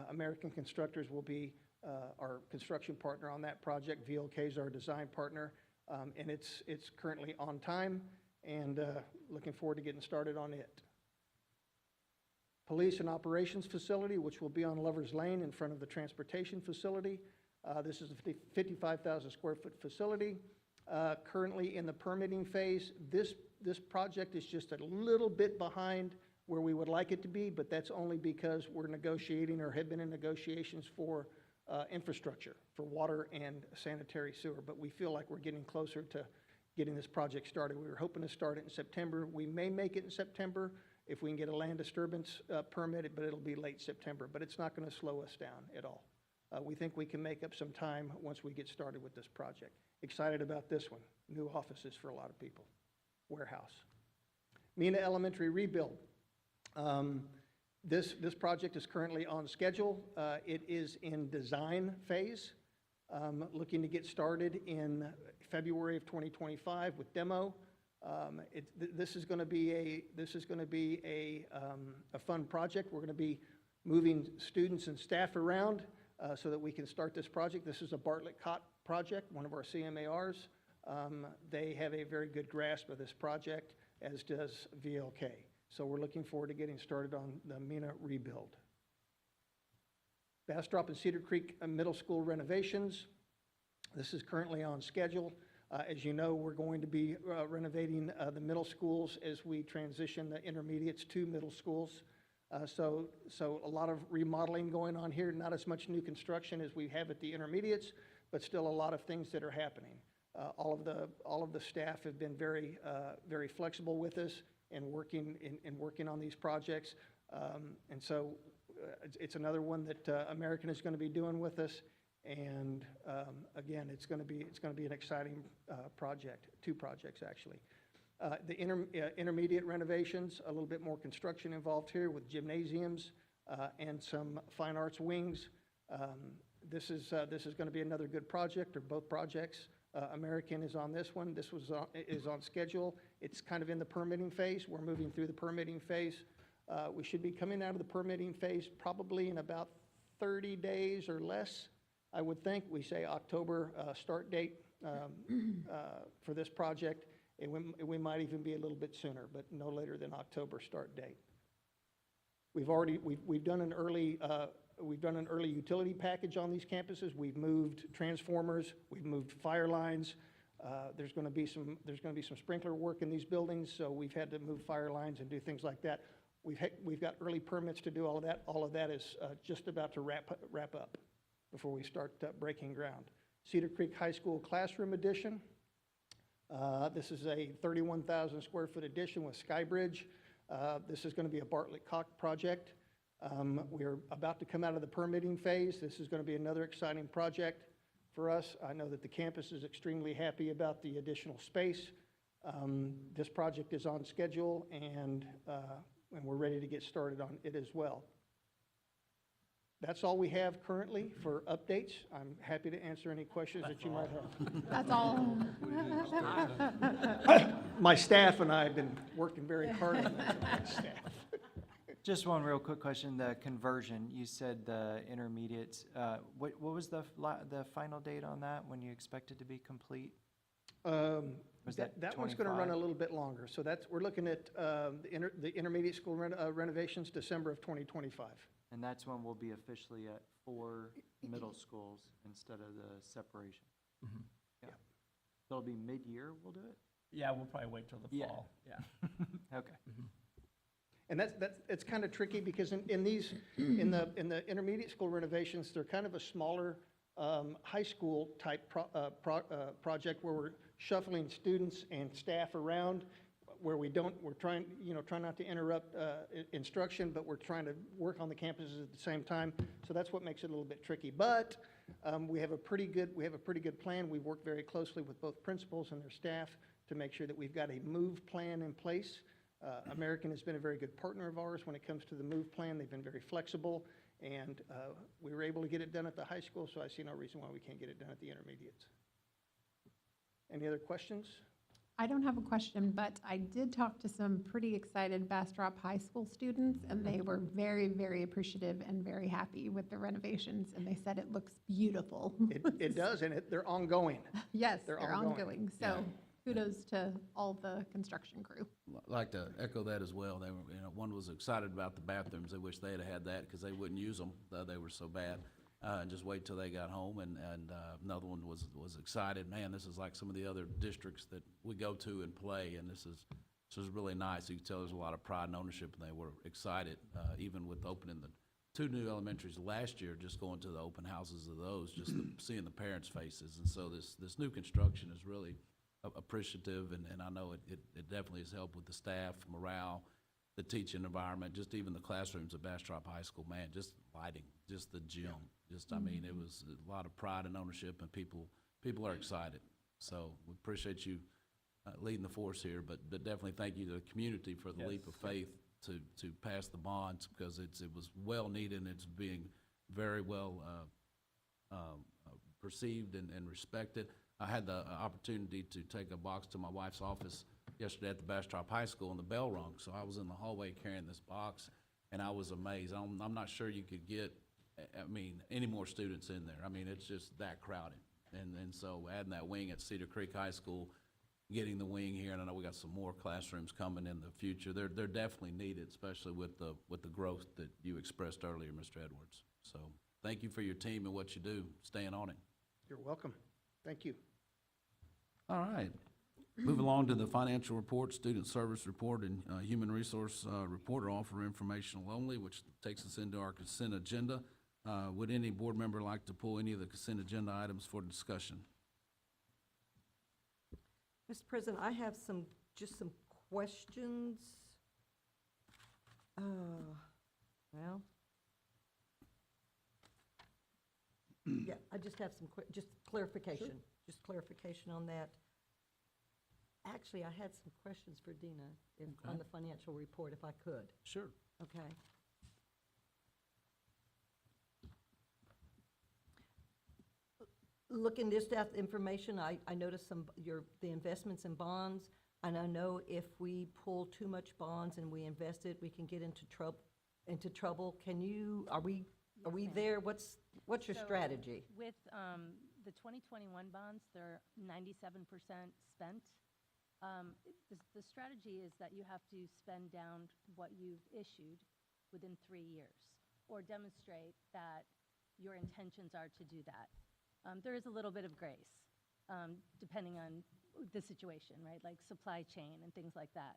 S13: American Constructors will be our construction partner on that project. VLK is our design partner. And it's currently on time, and looking forward to getting started on it. Police and Operations Facility, which will be on Lovers Lane in front of the transportation facility. This is a 55,000 square foot facility. Currently in the permitting phase. This project is just a little bit behind where we would like it to be, but that's only because we're negotiating or have been in negotiations for infrastructure for water and sanitary sewer, but we feel like we're getting closer to getting this project started. We were hoping to start it in September. We may make it in September if we can get a land disturbance permit, but it'll be late September, but it's not going to slow us down at all. We think we can make up some time once we get started with this project. Excited about this one. New offices for a lot of people. Warehouse. Mina Elementary rebuild. This project is currently on schedule. It is in design phase, looking to get started in February of 2025 with demo. This is going to be a fun project. We're going to be moving students and staff around so that we can start this project. This is a Bartlett Cott project, one of our CMARs. They have a very good grasp of this project, as does VLK. So we're looking forward to getting started on the Mina rebuild. Bastrop and Cedar Creek Middle School renovations. This is currently on schedule. As you know, we're going to be renovating the middle schools as we transition the intermediates to middle schools. So a lot of remodeling going on here, not as much new construction as we have at the intermediates, but still a lot of things that are happening. All of the staff have been very flexible with us and working on these projects. And so it's another one that American is going to be doing with us. And again, it's going to be an exciting project, 2 projects actually. The intermediate renovations, a little bit more construction involved here with gymnasiums and some fine arts wings. This is going to be another good project, or both projects. American is on this one. This is on schedule. It's kind of in the permitting phase. We're moving through the permitting phase. We should be coming out of the permitting phase probably in about 30 days or less, I would think. We say October start date for this project. We might even be a little bit sooner, but no later than October start date. We've done an early utility package on these campuses. We've moved transformers. We've moved fire lines. There's going to be some sprinkler work in these buildings, so we've had to move fire lines and do things like that. We've got early permits to do all of that. All of that is just about to wrap up before we start breaking ground. Cedar Creek High School classroom addition. This is a 31,000 square foot addition with Skybridge. This is going to be a Bartlett Cott project. We're about to come out of the permitting phase. This is going to be another exciting project for us. I know that the campus is extremely happy about the additional space. This project is on schedule, and we're ready to get started on it as well. That's all we have currently for updates. I'm happy to answer any questions that you might have.
S8: That's all.
S13: My staff and I have been working very hard on that, my staff.
S12: Just one real quick question, the conversion, you said the intermediates, what was the final date on that, when you expect it to be complete? Was that
S13: That one's going to run
S12: 25?
S13: a little bit longer. So we're looking at the intermediate school renovations, December of 2025.
S12: And that's when we'll be officially at 4 middle schools instead of the separation? Yeah. So it'll be mid-year we'll do it?
S2: Yeah, we'll probably wait till the
S12: Yeah.
S2: fall, yeah.
S12: Okay.
S13: And it's kind of tricky because in the intermediate school renovations, they're kind of a smaller high school type project where we're shuffling students and staff around, where we're trying not to interrupt instruction, but we're trying to work on the campuses at the same time. So that's what makes it a little bit tricky. But we have a pretty good plan. We've worked very closely with both principals and their staff to make sure that we've got a move plan in place. American has been a very good partner of ours when it comes to the move plan. They've been very flexible, and we were able to get it done at the high school, so I see no reason why we can't get it done at the intermediates. Any other questions?
S8: I don't have a question, but I did talk to some pretty excited Bastrop High School students, and they were very, very appreciative and very happy with the renovations, and they said it looks beautiful.
S13: It does, and they're ongoing.
S8: Yes,
S13: They're
S8: they're
S13: ongoing.
S8: ongoing, so kudos to all the construction crew.
S1: Like to echo that as well. They were, one was excited about the bathrooms. They wish they had that because they wouldn't use them. They were so bad. And just wait till they got home. And another one was excited. Man, this is like some of the other districts that we go to and play. And this is really nice. You can tell there's a lot of pride and ownership. And they were excited, even with opening the 2 new elementaries last year, just going to the open houses of those, just seeing the parents' faces. And so this new construction is really appreciative, and I know it definitely has helped with the staff, morale, the teaching environment, just even the classrooms at Bastrop High School, man, just lighting, just the gym, I mean, it was a lot of pride and ownership, and people are excited. So we appreciate you leading the force here, but definitely thank you to the community for the leap of faith to pass the bonds, because it was well needed, and it's being very well perceived and respected. I had the opportunity to take a box to my wife's office yesterday at the Bastrop High School, and the bell rung. So I was in the hallway carrying this box, and I was amazed. I'm not sure you could get, any more students in there. I mean, it's just that crowded. And so adding that wing at Cedar Creek High School, getting the wing here, and I know we got some more classrooms coming in the future. They're definitely needed, especially with the growth that you expressed earlier, Mr. Edwards. So thank you for your team and what you do, staying on it.
S13: You're welcome. Thank you.
S1: All right. Move along to the financial report, student service report, and human resource report are all for informational only, which takes us into our consent agenda. Would any board member like to pull any of the consent agenda items for discussion?
S10: Mr. President, I have just some questions. Well, yeah, I just have just clarification. Just clarification on that. Actually, I had some questions for Dina on the financial report, if I could.
S1: Sure.
S10: Okay. Looking just at the information, I noticed the investments in bonds, and I know if we pull too much bonds and we invest it, we can get into trouble. Are we there? What's your strategy?
S14: With the 2021 bonds, they're 97% spent. The strategy is that you have to spend down what you've issued within 3 years, or demonstrate that your intentions are to do that. There is a little bit of grace, depending on the situation, right? Like supply chain and things like that.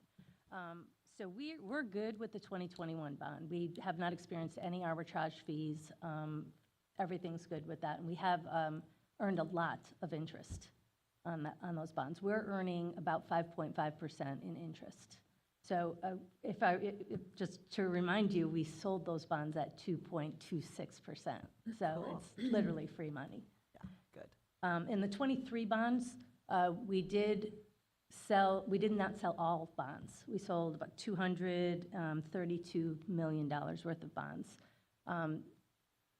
S14: So we're good with the 2021 bond. We have not experienced any arbitrage fees. Everything's good with that. And we have earned a lot of interest on those bonds. We're earning about 5.5% in interest. So just to remind you, we sold those bonds at 2.26%. So it's literally free money.
S10: Yeah, good.
S14: In the 23 bonds, we did not sell all bonds. We sold about $232 million worth of bonds.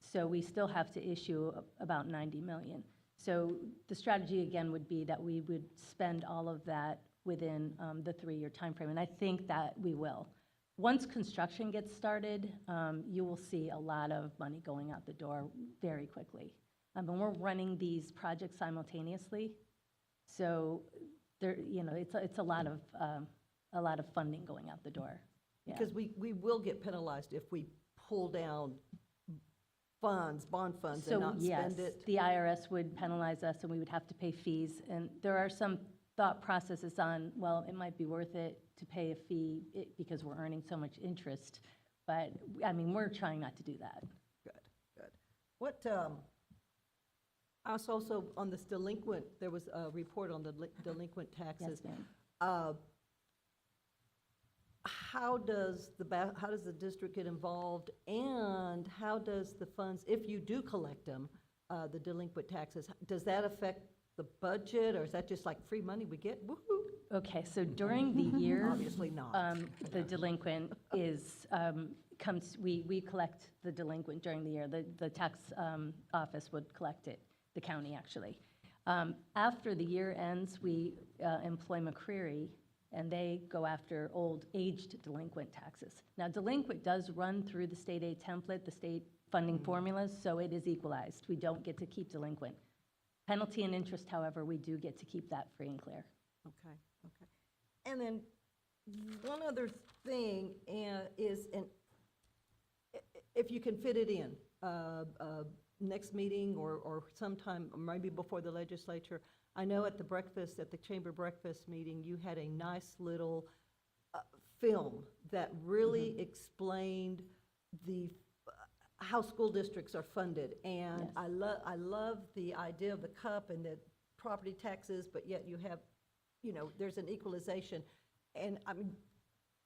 S14: So we still have to issue about 90 million. So the strategy again would be that we would spend all of that within the 3-year timeframe, and I think that we will. Once construction gets started, you will see a lot of money going out the door very quickly. And we're running these projects simultaneously, so there, it's a lot of funding going out the door. Yeah.
S10: Because we will get penalized if we pull down funds, bond funds, and not spend it.
S14: So yes, the IRS would penalize us, and we would have to pay fees. And there are some thought processes on, well, it might be worth it to pay a fee because we're earning so much interest. But, I mean, we're trying not to do that.
S10: Good. What, I was also on this delinquent, there was a report on the delinquent taxes.
S14: Yes, ma'am.
S10: How does the district get involved, and how does the funds, if you do collect them, the delinquent taxes, does that affect the budget, or is that just like free money we get? Woo-hoo.
S14: Okay, so during the year.
S10: Obviously not.
S14: The delinquent we collect the delinquent during the year. The tax office would collect it, the county actually. After the year ends, we employ McCreary, and they go after old aged delinquent taxes. Now, delinquent does run through the state aid template, the state funding formulas, so it is equalized. We don't get to keep delinquent. Penalty and interest, however, we do get to keep that free and clear.
S10: Okay. And then one other thing is, and if you can fit it in, next meeting or sometime, maybe before the legislature, I know at the chamber breakfast meeting, you had a nice little film that really explained how school districts are funded. And
S14: Yes.
S10: I love the idea of the cup and the property taxes, but yet you have, there's an equalization. And I mean,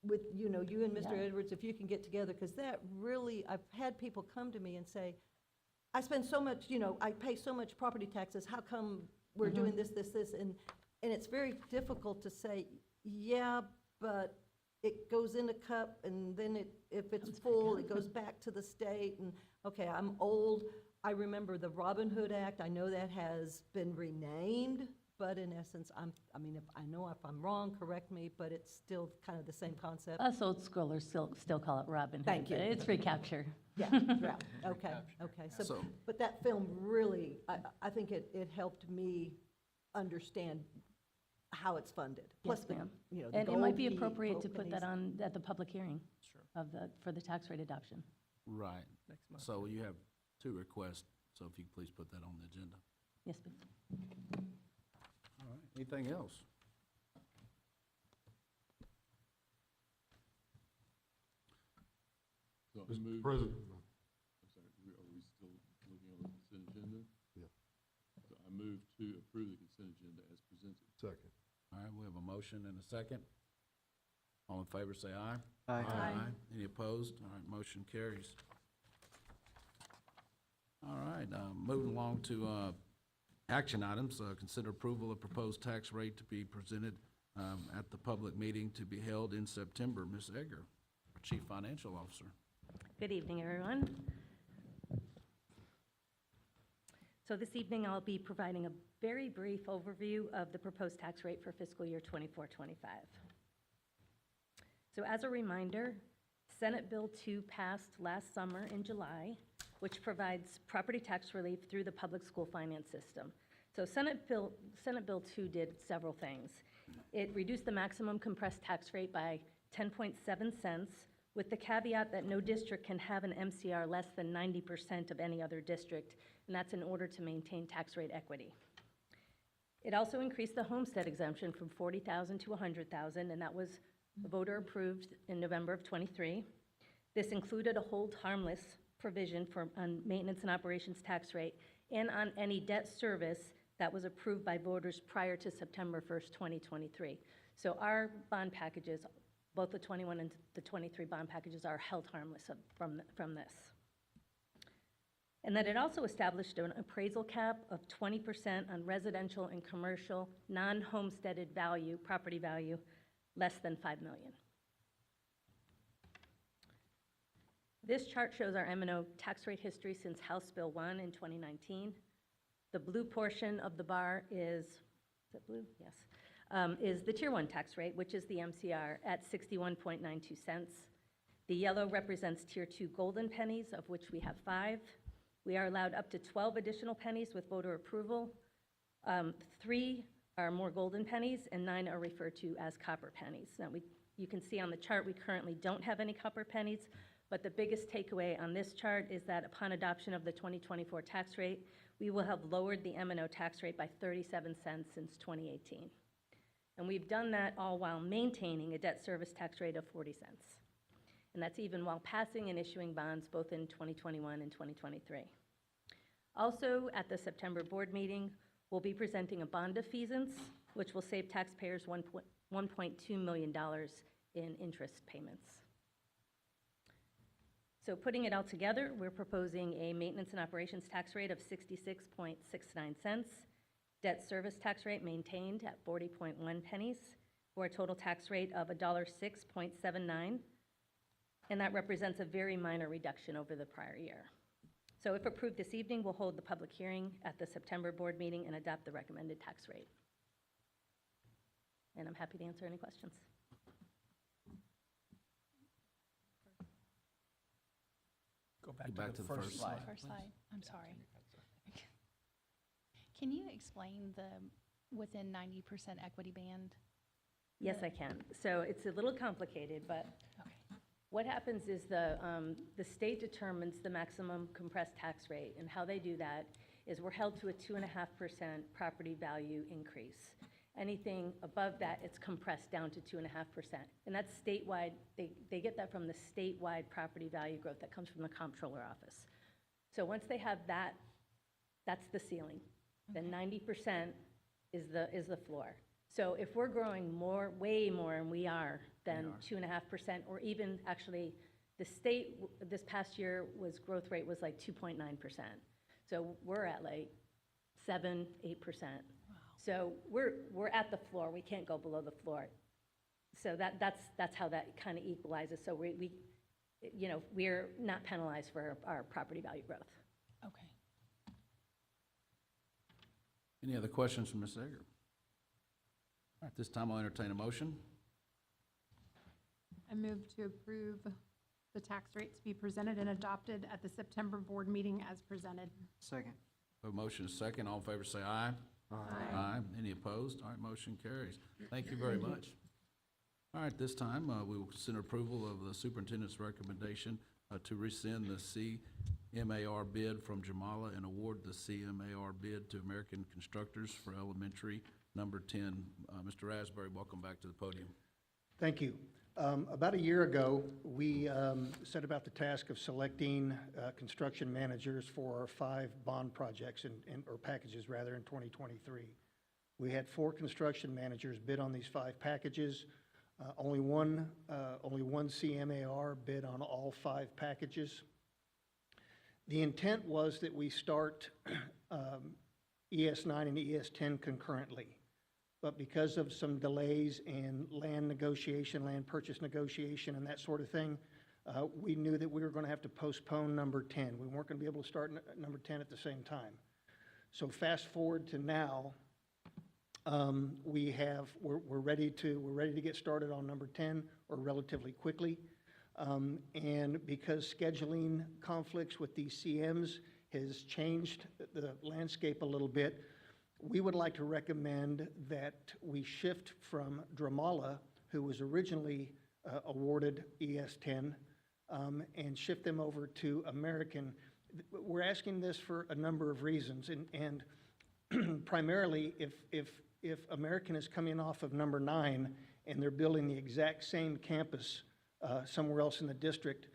S10: with, you and Mr.
S14: Yeah.
S10: Edwards, if you can get together, because that really, I've had people come to me and say, I spend so much, I pay so much property taxes, how come we're doing this, and it's very difficult to say, yeah, but it goes in a cup, and then if it's full, it goes back to the state, and, okay, I'm old, I remember the Robin Hood Act, I know that has been renamed, but in essence, if I'm wrong, correct me, but it's still kind of the same concept.
S14: Us old schoolers still call it Robin Hood.
S10: Thank you.
S14: But it's recapture.
S10: Yeah, okay. So, but that film really, I think it helped me understand how it's funded. Plus
S14: Yes,
S10: the,
S14: ma'am.
S10: the
S14: And it might be
S10: gold key,
S14: appropriate to
S10: gold
S14: put that
S10: pennies.
S14: on at the public hearing for the tax rate adoption.
S1: Right.
S2: Next month.
S1: So you have 2 requests, so if you could please put that on the agenda.
S14: Yes, please.
S1: All right. Anything else?
S15: So I
S7: Mr.
S15: move.
S7: President.
S15: I'm sorry, are we still looking on the consent agenda?
S7: Yeah.
S15: So I move to approve the consent agenda as presented.
S7: Second.
S1: All right, we have a motion and a second. All in favor, say aye.
S12: Aye.
S1: Any opposed? All right, motion carries. All right, moving along to action items. Consider approval of proposed tax rate to be presented at the public meeting to be held in September. Ms. Egger, our Chief Financial Officer.
S16: Good evening, everyone. So this evening, I'll be providing a very brief overview of the proposed tax rate for fiscal year 24-25. So as a reminder, Senate Bill 2 passed last summer in July, which provides property tax relief through the public school finance system. So Senate Bill 2 did several things. It reduced the maximum compressed tax rate by 10.7 cents, with the caveat that no district can have an MCR less than 90% of any other district, and that's in order to maintain tax rate equity. It also increased the homestead exemption from $40,000 to $100,000, and that was voter approved in November of '23. This included a hold harmless provision on maintenance and operations tax rate and on any debt service that was approved by voters prior to September 1st, 2023. So our bond packages, both the 21 and the 23 bond packages, are held harmless from this. And that it also established an appraisal cap of 20% on residential and commercial non-homesteaded property value, less than $5 million. This chart shows our M&O tax rate history since House Bill 1 in 2019. The blue portion of the bar is it blue? Yes. Is the Tier 1 tax rate, which is the MCR, at 61.92 cents. The yellow represents Tier 2 golden pennies, of which we have 5. We are allowed up to 12 additional pennies with voter approval. 3 are more golden pennies, and 9 are referred to as copper pennies. Now, you can see on the chart we currently don't have any copper pennies, but the biggest takeaway on this chart is that upon adoption of the 2024 tax rate, we will have lowered the M&O tax rate by 37 cents since 2018. And we've done that all while maintaining a debt service tax rate of 40 cents. And that's even while passing and issuing bonds both in 2021 and 2023. Also, at the September board meeting, we'll be presenting a bond defeasance, which will save taxpayers $1.2 million in interest payments. So putting it all together, we're proposing a maintenance and operations tax rate of 66.69 cents, debt service tax rate maintained at 40.1 pennies, for a total tax rate of $1.06.79, and that represents a very minor reduction over the prior year. So if approved this evening, we'll hold the public hearing at the September board meeting and adopt the recommended tax rate. And I'm happy to answer any questions.
S2: Go back to the first slide.
S11: First slide, I'm sorry. Can you explain the within 90% equity band?
S16: Yes, I can. So it's a little complicated, but what happens is the state determines the maximum compressed tax rate, and how they do that is we're held to a 2.5% property value increase. Anything above that, it's compressed down to 2.5%. And that's statewide, they get that from the statewide property value growth that comes from the comptroller office. So once they have that, that's the ceiling. Then 90% is the floor. So if we're growing more, way more, and we are, than 2.5%, or even actually, the state, this past year growth rate was like 2.9%. So we're at like 7, 8%. So we're at the floor. We can't go below the floor. So that's how that kind of equalizes. So we're not penalized for our property value growth.
S11: Okay.
S1: Any other questions from Ms. Eger? All right, this time I'll entertain a motion.
S8: I move to approve the tax rate to be presented and adopted at the September board meeting as presented.
S12: Second.
S1: A motion is second. All in favor say aye.
S8: Aye.
S1: Aye. Any opposed? All right, motion carries. Thank you very much. All right, this time, we will consider approval of the superintendent's recommendation to rescind the CMAR bid from Jamala and award the CMAR bid to American Constructors for elementary number 10. Mr. Asbury, welcome back to the podium.
S13: Thank you. About a year ago, we set about the task of selecting construction managers for our 5 bond projects, or packages rather, in 2023. We had 4 construction managers bid on these 5 packages. Only one CMAR bid on all 5 packages. The intent was that we start ES9 and ES10 concurrently. But because of some delays in land negotiation, land purchase negotiation, and that sort of thing, we knew that we were going to have to postpone number 10. We weren't going to be able to start number 10 at the same time. So fast forward to now, we're ready to get started on number 10, or relatively quickly. And because scheduling conflicts with these CMs has changed the landscape a little bit, we would like to recommend that we shift from Dramala, who was originally awarded ES10, and shift them over to American. We're asking this for a number of reasons, and primarily, if American is coming off of number 9 and they're building the exact same campus somewhere else in the district,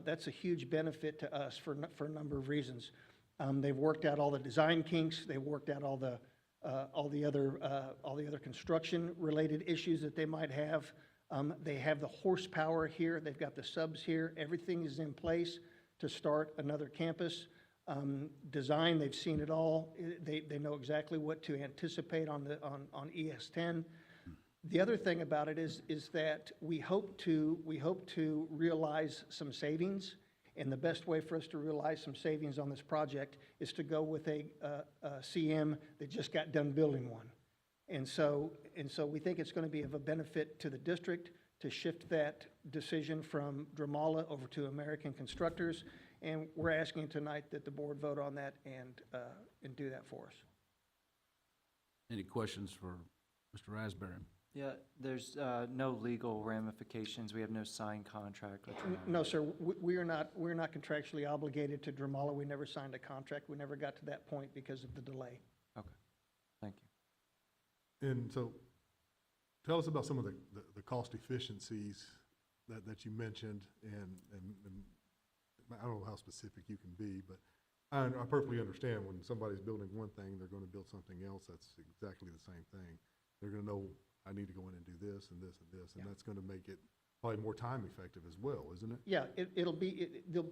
S13: that's a huge benefit to us for a number of reasons. They've worked out all the design kinks. They've worked out all the other construction-related issues that they might have. They have the horsepower here. They've got the subs here. Everything is in place to start another campus. Design, they've seen it all. They know exactly what to anticipate on ES10. The other thing about it is that we hope to realize some savings And the best way for us to realize some savings on this project is to go with a CM that just got done building one. And so we think it's going to be of a benefit to the district to shift that decision from Dramala over to American Constructors. And we're asking tonight that the board vote on that and do that for us.
S1: Any questions for Mr. Raspberry?
S12: Yeah, there's no legal ramifications. We have no signed contract with them.
S13: No, sir, we're not contractually obligated to Dramala. We never signed a contract. We never got to that point because of the delay.
S12: Okay, thank you.
S17: And so, tell us about some of the cost efficiencies that you mentioned, and I don't know how specific you can be, but I perfectly understand when somebody's building one thing, they're going to build something else that's exactly the same thing. They're going to know, I need to go in and do this and this and this, and that's going to make it probably more time effective as well, isn't it?
S13: Yeah, they'll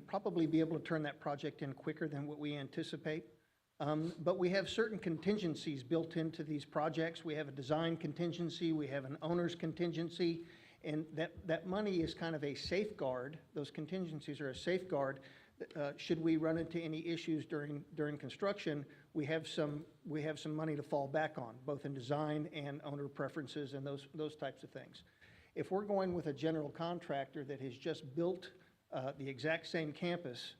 S13: probably be able to turn that project in quicker than what we anticipate. But we have certain contingencies built into these projects. We have a design contingency, we have an owner's contingency, and that money is kind of a safeguard. Those contingencies are a safeguard. Should we run into any issues during construction, we have some money to fall back on, both in design and owner preferences and those types of things. If we're going with a general contractor that has just built the exact same campus,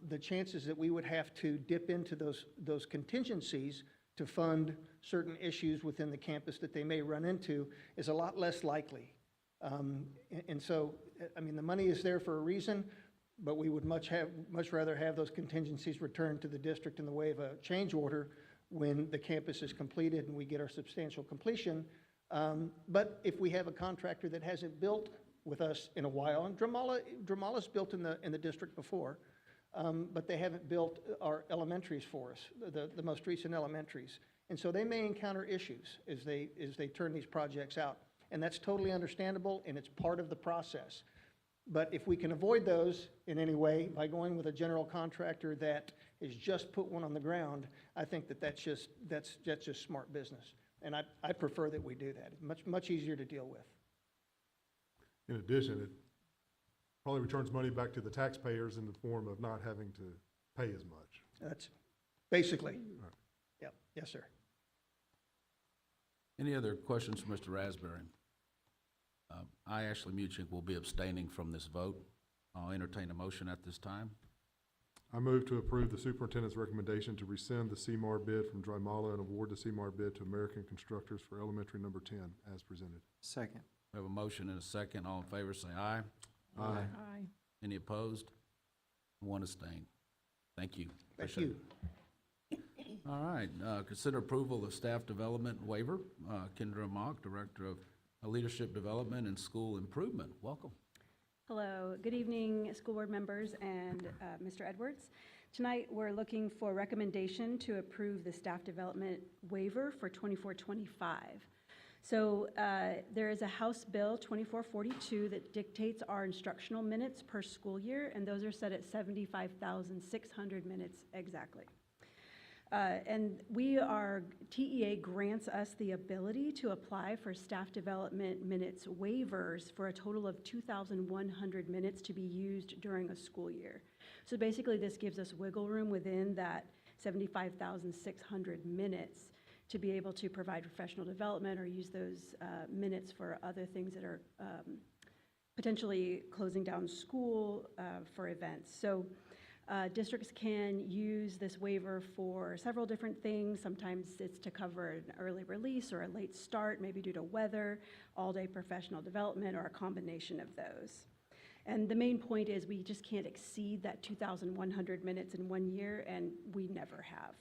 S13: the chances that we would have to dip into those contingencies to fund certain issues within the campus that they may run into is a lot less likely. And so, I mean, the money is there for a reason, but we would much rather have those contingencies returned to the district in the way of a change order when the campus is completed and we get our substantial completion. But if we have a contractor that hasn't built with us in a while, and Dramala's built in the district before, but they haven't built our elementaries for us, the most recent elementaries. And so they may encounter issues as they turn these projects out. And that's totally understandable, and it's part of the process. But if we can avoid those in any way by going with a general contractor that has just put one on the ground, I think that's just smart business. And I prefer that we do that. It's much easier to deal with.
S17: In addition, it probably returns money back to the taxpayers in the form of not having to pay as much.
S13: That's basically.
S17: Right.
S13: Yep. Yes, sir.
S1: Any other questions for Mr. Raspberry? I, Ashley Muchink, will be abstaining from this vote. I'll entertain a motion at this time.
S17: I move to approve the superintendent's recommendation to rescind the CMAR bid from Dramala and award the CMAR bid to American Constructors for elementary number 10 as presented.
S12: Second.
S1: We have a motion and a second. All in favor, say aye.
S17: Aye.
S16: Aye.
S1: Any opposed? One abstain. Thank you.
S13: Thank
S1: Appreciate
S13: you.
S1: it. All right, consider approval of staff development waiver. Kendra Mock, Director of Leadership Development and School Improvement. Welcome.
S18: Hello, good evening, school board members and Mr. Edwards. Tonight, we're looking for recommendation to approve the staff development waiver for 24-25. So there is a House Bill 2442 that dictates our instructional minutes per school year, and those are set at 75,600 minutes exactly. And TEA grants us the ability to apply for staff development minutes waivers for a total of 2,100 minutes to be used during a school year. So basically, this gives us wiggle room within that 75,600 minutes to be able to provide professional development or use those minutes for other things that are potentially closing down school for events. So districts can use this waiver for several different things. Sometimes it's to cover an early release or a late start, maybe due to weather, all-day professional development, or a combination of those. And the main point is we just can't exceed that 2,100 minutes in 1 year, and we never have.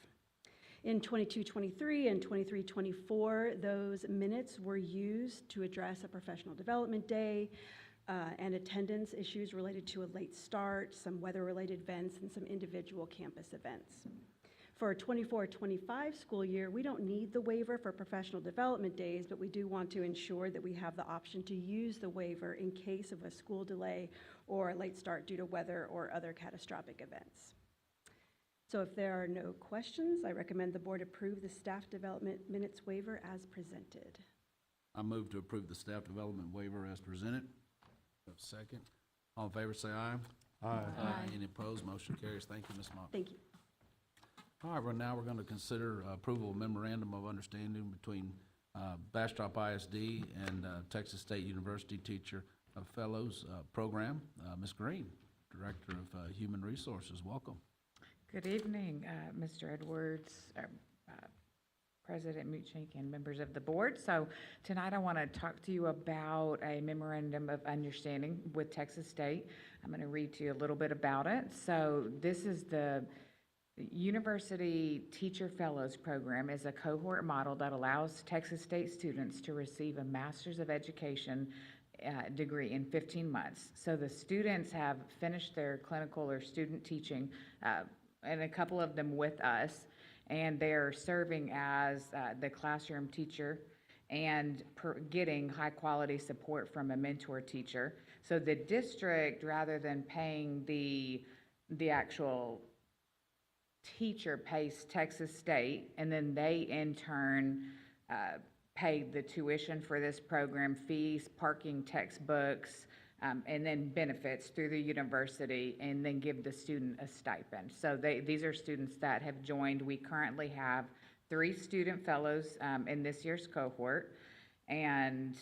S18: In 22-23 and 23-24, those minutes were used to address a professional development day, and attendance issues related to a late start, some weather-related events, and some individual campus events. For a 24-25 school year, we don't need the waiver for professional development days, but we do want to ensure that we have the option to use the waiver in case of a school delay or a late start due to weather or other catastrophic events. So if there are no questions, I recommend the board approve the staff development minutes waiver as presented.
S1: I move to approve the staff development waiver as presented. Second. All in favor, say aye.
S17: Aye.
S1: Any opposed? Motion carries. Thank you, Ms. Mock.
S14: Thank you.
S1: All right, well, now we're going to consider approval of memorandum of understanding between Bastrop ISD and Texas State University Teacher Fellows Program. Ms. Green, Director of Human Resources, welcome.
S19: Good evening, Mr. Edwards, President Muchink, and members of the board. So tonight I want to talk to you about a memorandum of understanding with Texas State. I'm going to read to you a little bit about it. So this is the University Teacher Fellows Program is a cohort model that allows Texas State students to receive a Master's of Education degree in 15 months. So the students have finished their clinical or student teaching, and a couple of them with us, and they're serving as the classroom teacher and getting high-quality support from a mentor teacher. So the district, rather than paying the actual teacher, pays Texas State, and then they in turn pay the tuition for this program, fees, parking, textbooks, and then benefits through the university, and then give the student a stipend. So these are students that have joined. We currently have 3 student fellows in this year's cohort, and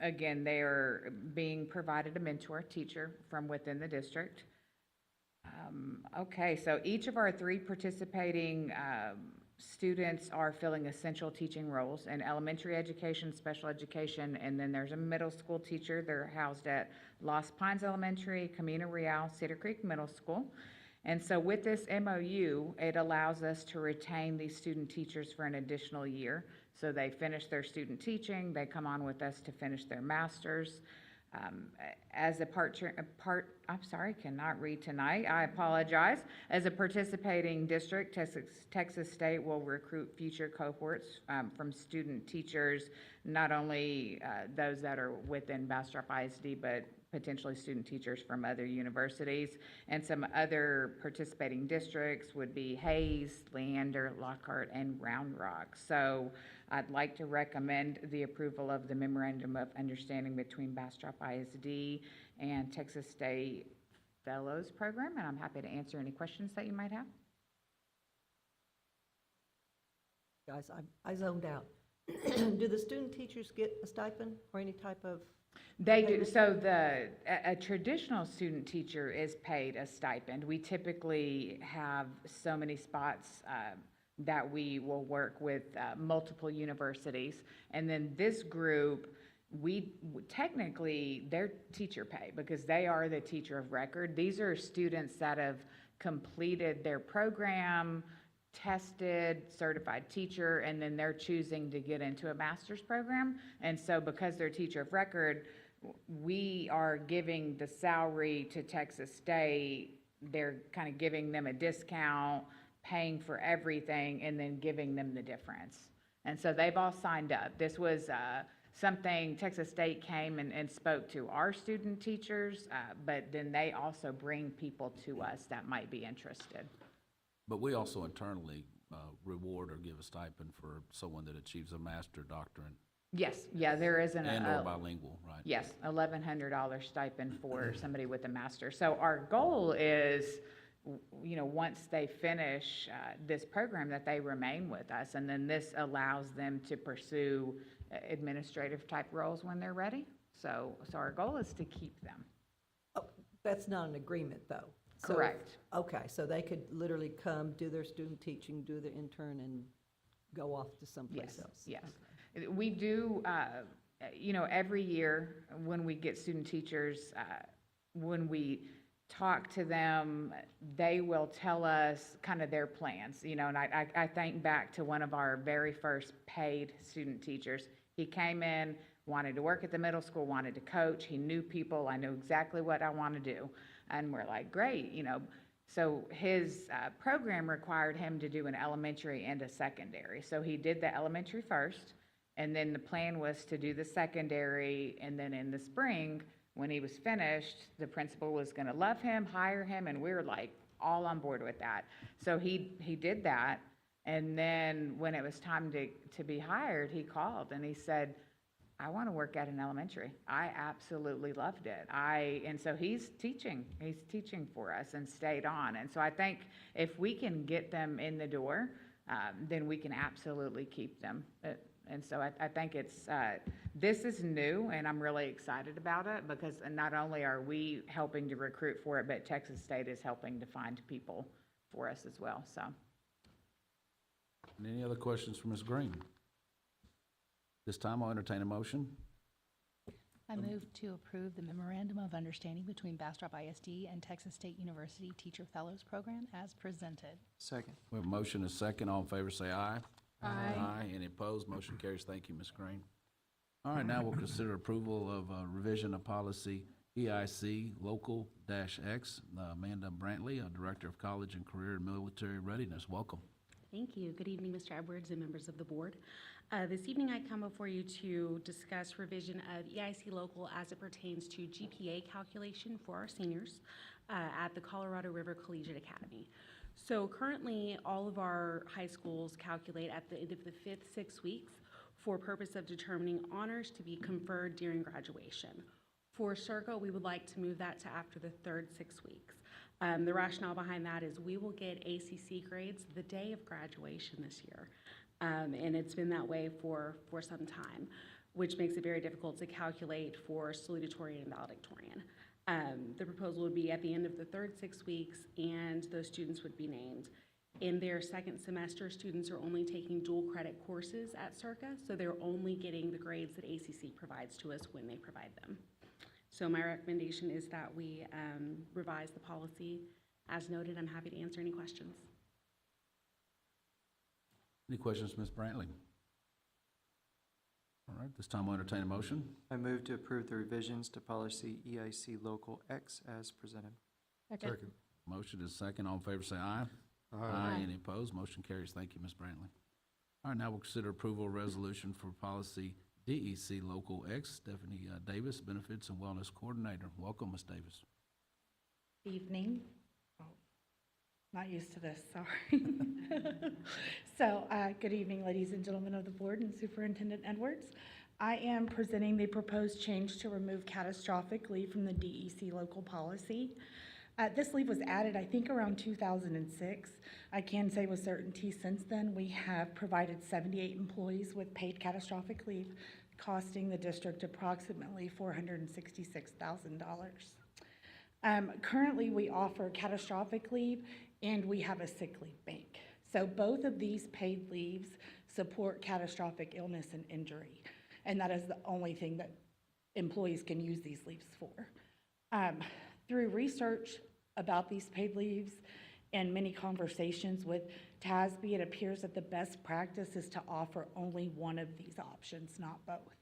S19: again, they are being provided a mentor teacher from within the district. Okay, so each of our 3 participating students are filling essential teaching roles in elementary education, special education, and then there's a middle school teacher. They're housed at Lost Pines Elementary, Camino Real, Cedar Creek Middle School. And so with this MOU, it allows us to retain these student teachers for an additional year. So they finish their student teaching, they come on with us to finish their master's. As a cannot read tonight, I apologize. As a participating district, Texas State will recruit future cohorts from student teachers, not only those that are within Bastrop ISD, but potentially student teachers from other universities. And some other participating districts would be Hayes, Leander, Lockhart, and Round Rock. So I'd like to recommend the approval of the Memorandum of Understanding between Bastrop ISD and Texas State Fellows Program, and I'm happy to answer any questions that you might have.
S10: Guys, I zoned out. Do the student teachers get a stipend or any type of?
S19: They do. So a traditional student teacher is paid a stipend. We typically have so many spots that we will work with multiple universities. And then this group, technically, they're teacher pay because they are the teacher of record. These are students that have completed their program, tested, certified teacher, and then they're choosing to get into a master's program. And so because they're teacher of record, we are giving the salary to Texas State. They're kind of giving them a discount, paying for everything, and then giving them the difference. And so they've all signed up. This was something Texas State came and spoke to our student teachers, but then they also bring people to us that might be interested.
S1: But we also internally reward or give a stipend for someone that achieves a master, doctorate.
S19: Yes, yeah, there is an
S1: And or bilingual, right?
S19: Yes, $1,100 stipend for somebody with a master. So our goal is, once they finish this program, that they remain with us, and then this allows them to pursue administrative type roles when they're ready. So our goal is to keep them.
S10: Oh, that's not an agreement, though. So-
S19: Correct.
S10: Okay, so they could literally come, do their student teaching, do their intern, and go off to someplace else?
S19: Yes. We do, every year when we get student teachers, when we talk to them, they will tell us kind of their plans, and I think back to one of our very first paid student teachers. He came in, wanted to work at the middle school, wanted to coach. He knew people. I knew exactly what I want to do. And we're like, great, So his program required him to do an elementary and a secondary. So he did the elementary first, and then the plan was to do the secondary, and then in the spring, when he was finished, the principal was going to love him, hire him, and we were like all on board with that. So he did that, and then when it was time to be hired, he called and he said, I want to work at an elementary. I absolutely loved it. And so he's teaching for us and stayed on. And so I think if we can get them in the door, then we can absolutely keep them. And so I think this is new, and I'm really excited about it because not only are we helping to recruit for it, but Texas State is helping to find people for us as well, so.
S1: Any other questions for Ms. Green? This time I'll entertain a motion.
S11: I move to approve the memorandum of understanding between Bastrop ISD and Texas State University Teacher Fellows Program as presented.
S12: Second.
S1: We have a motion and a second. All in favor, say aye.
S8: Aye.
S1: Aye. Any opposed? Motion carries. Thank you, Ms. Green. All right, now we'll consider approval of revision of policy EIC Local-X. Amanda Brantley, Director of College and Career and Military Readiness. Welcome.
S20: Thank you. Good evening, Mr. Edwards and members of the board. This evening I come before you to discuss revision of EIC Local as it pertains to GPA calculation for our seniors at the Colorado River Collegiate Academy. So currently, all of our high schools calculate at the end of the 5th 6 weeks for purpose of determining honors to be conferred during graduation. For Circle, we would like to move that to after the 3rd 6 weeks. The rationale behind that is we will get ACC grades the day of graduation this year. And it's been that way for some time, which makes it very difficult to calculate for salutatorian and valedictorian. The proposal would be at the end of the 3rd 6 weeks, and those students would be named. In their 2nd semester, students are only taking dual credit courses at Circa, so they're only getting the grades that ACC provides to us when they provide them. So my recommendation is that we revise the policy. As noted, I'm happy to answer any questions.
S1: Any questions, Ms. Brantley? All right, this time I'll entertain a motion.
S12: I move to approve the revisions to policy EIC Local X as presented.
S17: Second.
S1: Motion is second. All in favor, say aye.
S17: Aye.
S1: Any opposed? Motion carries. Thank you, Ms. Brantley. All right, now we'll consider approval of resolution for policy DEC Local X. Stephanie Davis, Benefits and Wellness Coordinator. Welcome, Ms. Davis.
S21: Evening. Oh, not used to this, sorry. So, good evening, ladies and gentlemen of the board and Superintendent Edwards. I am presenting the proposed change to remove catastrophic leave from the DEC local policy. This leave was added, I think, around 2006. I can say with certainty since then, we have provided 78 employees with paid catastrophic leave, costing the district approximately $466,000. Currently, we offer catastrophic leave and we have a sick leave bank. So both of these paid leaves support catastrophic illness and injury, and that is the only thing that employees can use these leaves for. Through research about these paid leaves and many conversations with TASB, it appears that the best practice is to offer only one of these options, not both.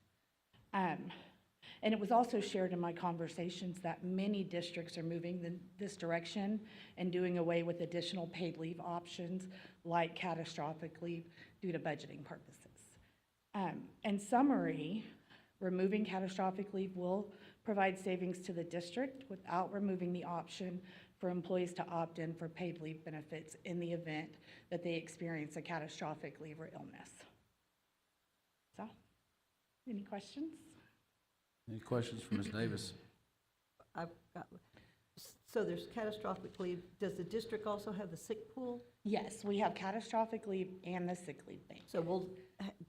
S21: And it was also shared in my conversations that many districts are moving this direction and doing away with additional paid leave options like catastrophic leave due to budgeting purposes. In summary, removing catastrophic leave will provide savings to the district without removing the option for employees to opt in for paid leave benefits in the event that they experience a catastrophic leave or illness. So, any questions?
S1: Any questions for Ms. Davis?
S10: So there's catastrophic leave. Does the district also have the sick pool?
S21: Yes, we have catastrophic leave and the sick leave bank.
S10: So we'll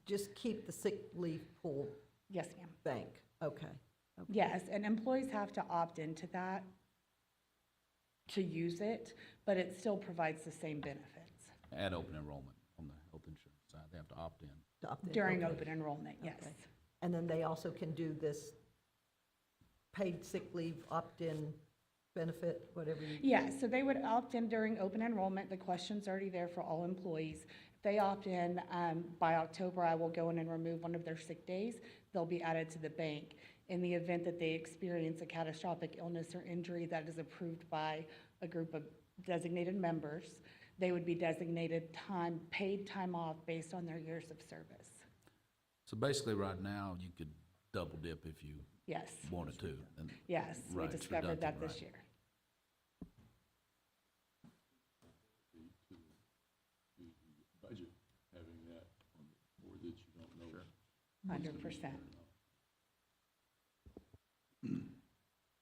S10: just keep the sick leave pool?
S21: Yes, ma'am.
S10: Bank, okay.
S21: Yes, and employees have to opt into that to use it, but it still provides the same benefits.
S1: At open enrollment on the health insurance side, they have to opt in.
S21: During
S10: okay.
S21: open enrollment, yes.
S10: Okay. And then they also can do this paid sick leave opt-in benefit, whatever you.
S21: Yeah, so they would opt in during open enrollment. The question's already there for all employees. If they opt in, by October, I will go in and remove one of their sick days. They'll be added to the bank. In the event that they experience a catastrophic illness or injury that is approved by a group of designated members, they would be designated paid time off based on their years of service.
S1: So basically, right now, you could double dip if you
S21: Yes.
S1: wanted to. And-
S21: Yes, we
S1: Right, it's
S21: discovered that
S1: redundant,
S21: this
S1: right.
S21: year.
S15: The budget, having that on the board that you don't know.
S21: 100%.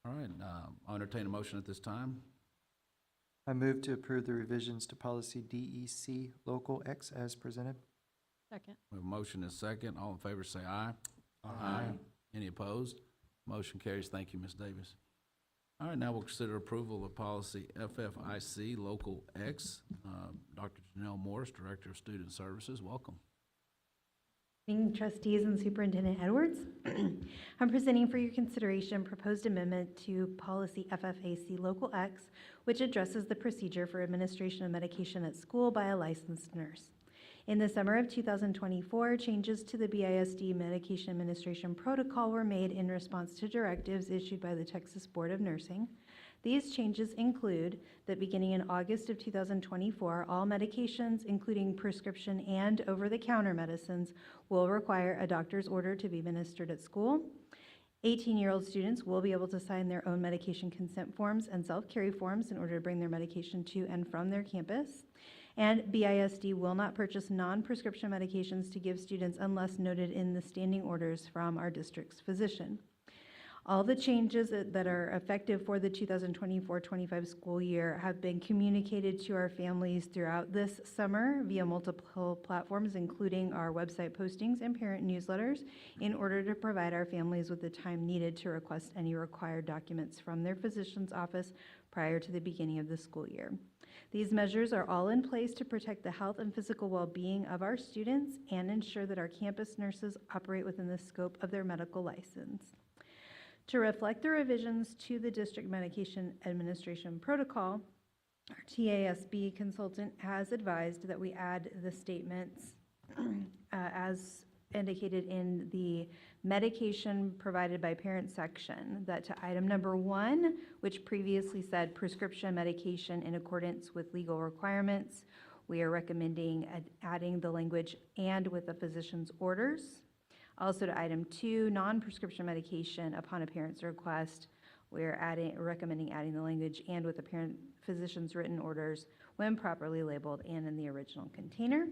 S1: All right, I'll entertain a motion at this time.
S12: I move to approve the revisions to policy DEC Local X as presented.
S14: Second.
S1: We have a motion and a second. All in favor say aye. Aye. Any opposed? Motion carries. Thank you, Ms. Davis. All right, now we'll consider approval of policy FFIC Local X. Dr. Janelle Morris, Director of Student Services, welcome.
S3: Evening, Trustees and Superintendent Edwards. I'm presenting for your consideration proposed amendment to policy FFAC Local X, which addresses the procedure for administration of medication at school by a licensed nurse. In the summer of 2024, changes to the BISD medication administration protocol were made in response to directives issued by the Texas Board of Nursing. These changes include that beginning in August of 2024, all medications, including prescription and over-the-counter medicines, will require a doctor's order to be administered at school. 18-year-old students will be able to sign their own medication consent forms and self-carry forms in order to bring their medication to and from their campus. And BISD will not purchase non-prescription medications to give students unless noted in the standing orders from our district's physician. All the changes that are effective for the 2024-25 school year have been communicated to our families throughout this summer via multiple platforms, including our website postings and parent newsletters, in order to provide our families with the time needed to request any required documents from their physician's office prior to the beginning of the school year. These measures are all in place to protect the health and physical well-being of our students and ensure that our campus nurses operate within the scope of their medical license. To reflect the revisions to the district medication administration protocol, our TASB consultant has advised that we add the statements as indicated in the medication provided by parent section, that to item number 1, which previously said prescription medication in accordance with legal requirements, we are recommending adding the language "and with a physician's orders." Also to item 2, non-prescription medication upon a parent's request, we're recommending adding the language "and with a parent physician's written orders" when properly labeled and in the original container.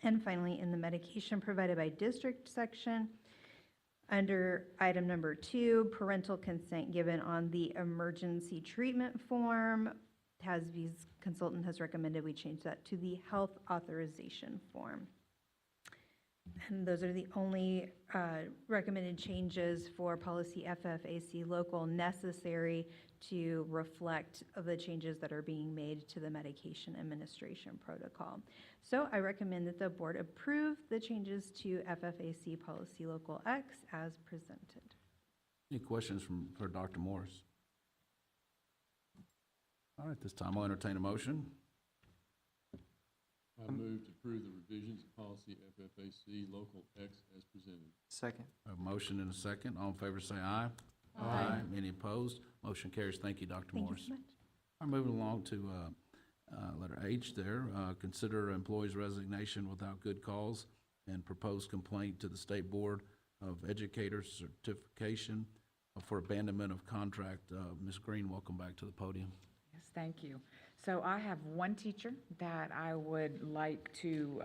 S3: And finally, in the medication provided by district section, under item number 2, parental consent given on the emergency treatment form, TASB's consultant has recommended we change that to the health authorization form. And those are the only recommended changes for policy FFAC local necessary to reflect the changes that are being made to the medication administration protocol. So I recommend that the board approve the changes to FFAC policy local X as presented.
S1: Any questions for Dr. Morris? All right, this time I'll entertain a motion.
S15: I move to approve the revisions of policy FFAC Local X as presented.
S12: Second.
S1: A motion and a second. All in favor say aye.
S3: Aye.
S1: Any opposed? Motion carries. Thank you, Dr.
S3: Thank
S1: Morris.
S3: you so much.
S1: I'm moving along to letter H there. Consider employee's resignation without good cause and proposed complaint to the State Board of Educators certification for abandonment of contract. Ms. Green, welcome back to the podium.
S19: Yes, thank you. So I have one teacher that I would like to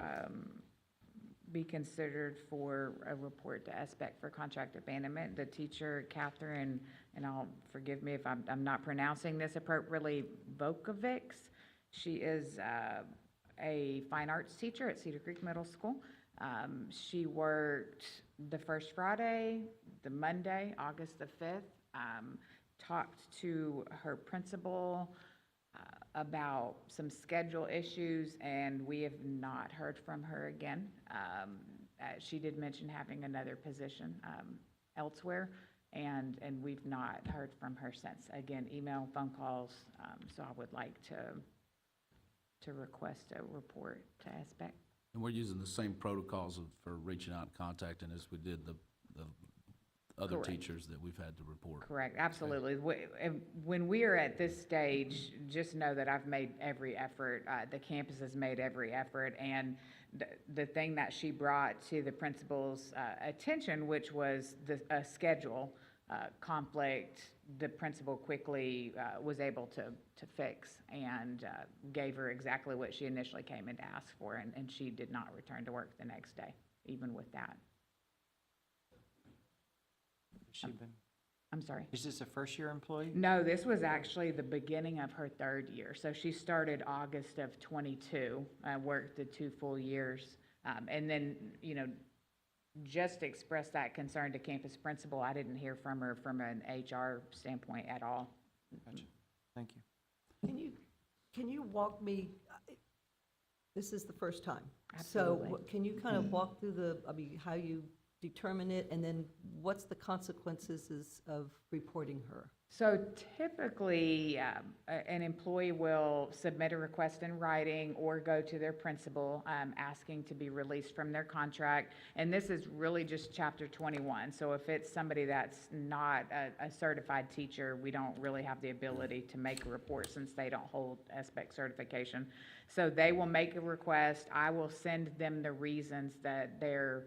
S19: be considered for a report to SBEC for contract abandonment. The teacher, Catherine, and forgive me if I'm not pronouncing this appropriately, Vokovics. She is a fine arts teacher at Cedar Creek Middle School. She worked the first Friday, the Monday, August the 5th, talked to her principal about some schedule issues, and we have not heard from her again. She did mention having another position elsewhere, and we've not heard from her since. Again, email, phone calls, so I would like to request a report to SBEC.
S1: And we're using the same protocols for reaching out and contacting as we did the other
S19: Correct.
S1: Teachers that we've had to report.
S19: Correct, absolutely. When we are at this stage, just know that I've made every effort. The campus has made every effort, and the thing that she brought to the principal's attention, which was a schedule conflict, the principal quickly was able to fix and gave her exactly what she initially came in to ask for, and she did not return to work the next day, even with that. I'm sorry.
S12: Is this a first-year employee?
S19: No, this was actually the beginning of her 3rd year. So she started August of '22, worked the 2 full years. And then, you know, just expressed that concern to campus principal. I didn't hear from her from an HR standpoint at all.
S12: Gotcha. Thank you.
S10: Can you walk me, this is the first time.
S19: Absolutely.
S10: So can you kind of walk through how you determine it, and then what's the consequences of reporting her?
S19: So typically, an employee will submit a request in writing or go to their principal asking to be released from their contract. And this is really just Chapter 21. So if it's somebody that's not a certified teacher, we don't really have the ability to make a report since they don't hold SBEC certification. So they will make a request. I will send them the reasons that they're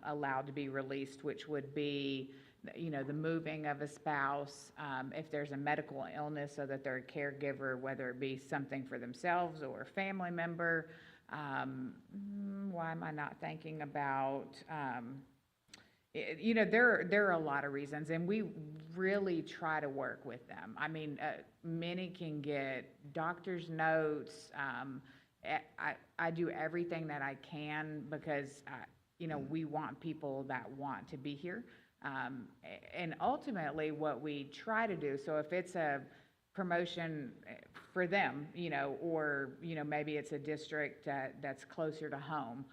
S19: allowed to be released, which would be, you know, the moving of a spouse, if there's a medical illness so that they're a caregiver, whether it be something for themselves or a family member. Why am I not thinking about, you know, there are a lot of reasons, and we really try to work with them. I mean, many can get doctor's notes. I do everything that I can because, you know, we want people that want to be here. And ultimately what we try to do, so if it's a promotion for them, you know, or, you know, maybe it's a district that's closer to home,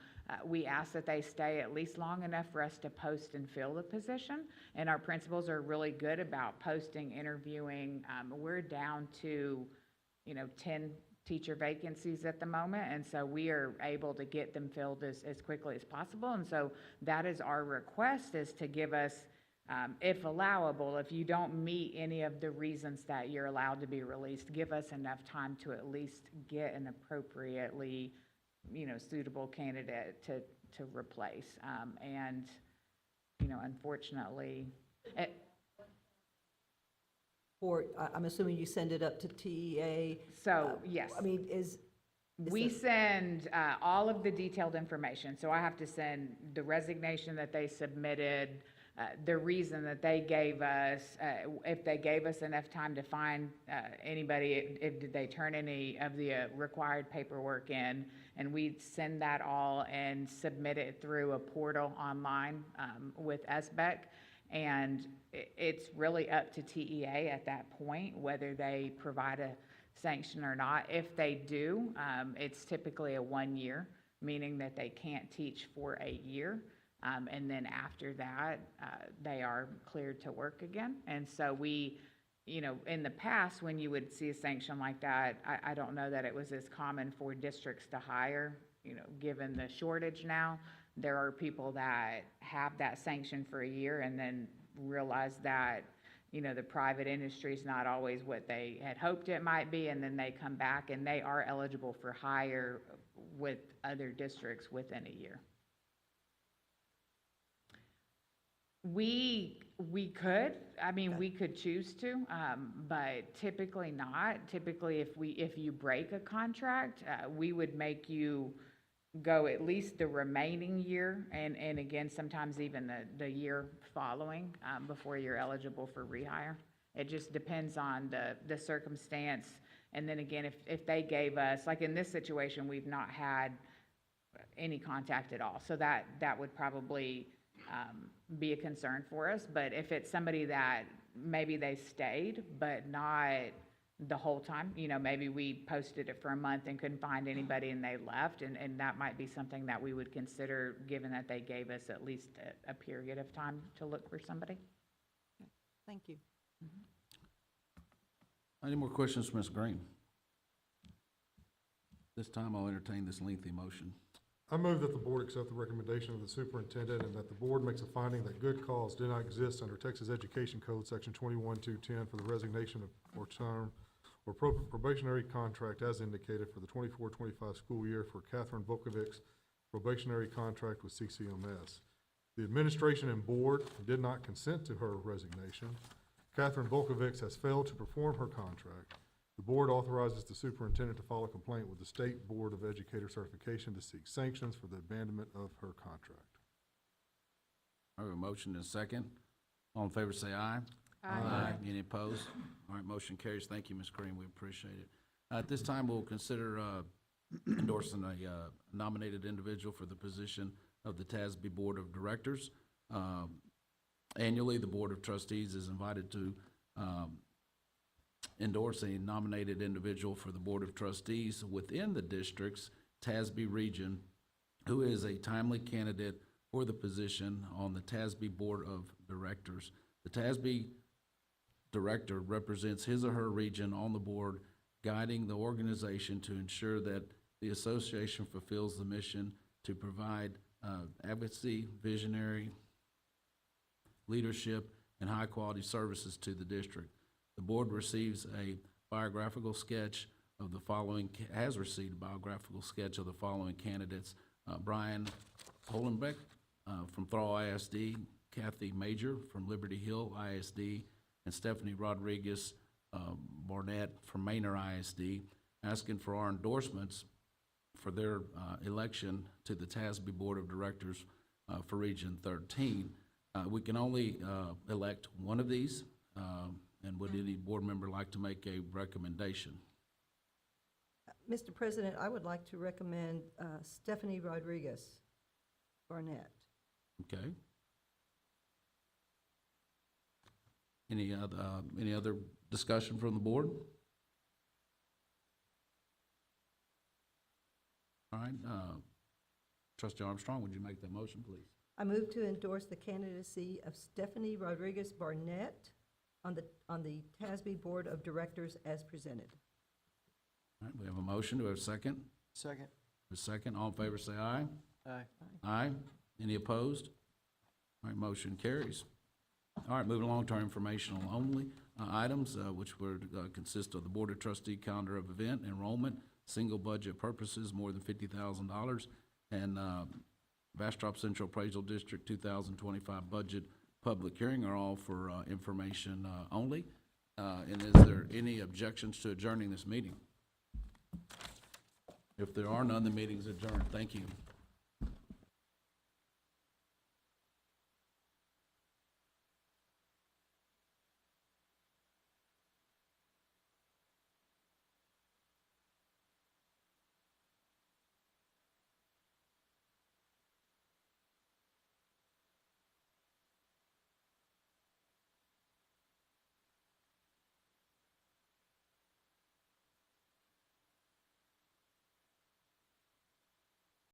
S19: we ask that they stay at least long enough for us to post and fill the position. And our principals are really good about posting, interviewing. We're down to, you know, 10 teacher vacancies at the moment, and so we are able to get them filled as quickly as possible. And so that is our request, is to give us, if allowable, if you don't meet any of the reasons that you're allowed to be released, give us enough time to at least get an appropriately, you know, suitable candidate to replace. And, you know, unfortunately,
S10: I'm assuming you send it up to TEA?
S19: So, yes.
S10: I mean,
S19: we send all of the detailed information. So I have to send the resignation that they submitted, the reason that they gave us, if they gave us enough time to find anybody, did they turn any of the required paperwork in, and we send that all and submit it through a portal online with SBEC. And it's really up to TEA at that point whether they provide a sanction or not. If they do, it's typically a 1 year, meaning that they can't teach for a year. And then after that, they are cleared to work again. And so we, you know, in the past, when you would see a sanction like that, I don't know that it was as common for districts to hire, you know, given the shortage now. There are people that have that sanction for a year and then realize that, you know, the private industry is not always what they had hoped it might be, and then they come back and they are eligible for hire with other districts within a year. We could, I mean, we could choose to, but typically not. Typically, if you break a contract, we would make you go at least the remaining year, and again, sometimes even the year following, before you're eligible for rehire. It just depends on the circumstance. And then again, if they gave us, like in this situation, we've not had any contact at all. So that would probably be a concern for us. But if it's somebody that maybe they stayed, but not the whole time, you know, maybe we posted it for a month and couldn't find anybody and they left, and that might be something that we would consider, given that they gave us at least a period of time to look for somebody.
S10: Thank you.
S1: Any more questions for Ms. Green? This time I'll entertain this lengthy motion.
S17: I move that the board accept the recommendation of the superintendent and that the board makes a finding that good cause did not exist under Texas Education Code Section 21-210 for the resignation of or term or probationary contract as indicated for the 24-25 school year for Catherine Volkovic's probationary contract with CCMS. The administration and board did not consent to her resignation. Catherine Volkovic has failed to perform her contract. The board authorizes the superintendent to file a complaint with the State Board of Educator Certification to seek sanctions for the abandonment of her contract.
S1: I have a motion and a second. All in favor say aye.
S8: Aye.
S1: Any opposed? All right, motion carries. Thank you, Ms. Green, we appreciate it. At this time, we'll consider endorsing a nominated individual for the position of the TASB Board of Directors. Annually, the Board of Trustees is invited to endorse a nominated individual for the Board of Trustees within the district's TASB region who is a timely candidate for the position on the TASB Board of Directors. The TASB Director represents his or her region on the board, guiding the organization to ensure that the association fulfills the mission to provide advocacy, visionary leadership, and high-quality services to the district. The board receives a biographical sketch of the following, has received a biographical sketch of the following candidates: Brian Holenbeck from Thrall ISD, Kathy Major from Liberty Hill ISD, and Stephanie Rodriguez Barnett from Manor ISD, asking for our endorsements for their election to the TASB Board of Directors for Region 13. We can only elect one of these, and would any board member like to make a recommendation?
S10: Mr. President, I would like to recommend Stephanie Rodriguez Barnett.
S1: Okay. Any other discussion from the board? All right, Trustee Armstrong, would you make that motion, please?
S10: I move to endorse the candidacy of Stephanie Rodriguez Barnett on the TASB Board of Directors as presented.
S1: All right, we have a motion. Do we have a second?
S12: Second.
S1: A second. All in favor, say aye.
S12: Aye.
S1: Aye. Any opposed? All right, motion carries. All right, moving along to our informational only items, which would consist of the Board of Trustee calendar of event, enrollment, single budget purposes, more than $50,000, and Bastrop Central Appraisal District 2025 budget public hearing are all for information only. And is there any objections to adjourning this meeting? If there are none, the meeting is adjourned. Thank you.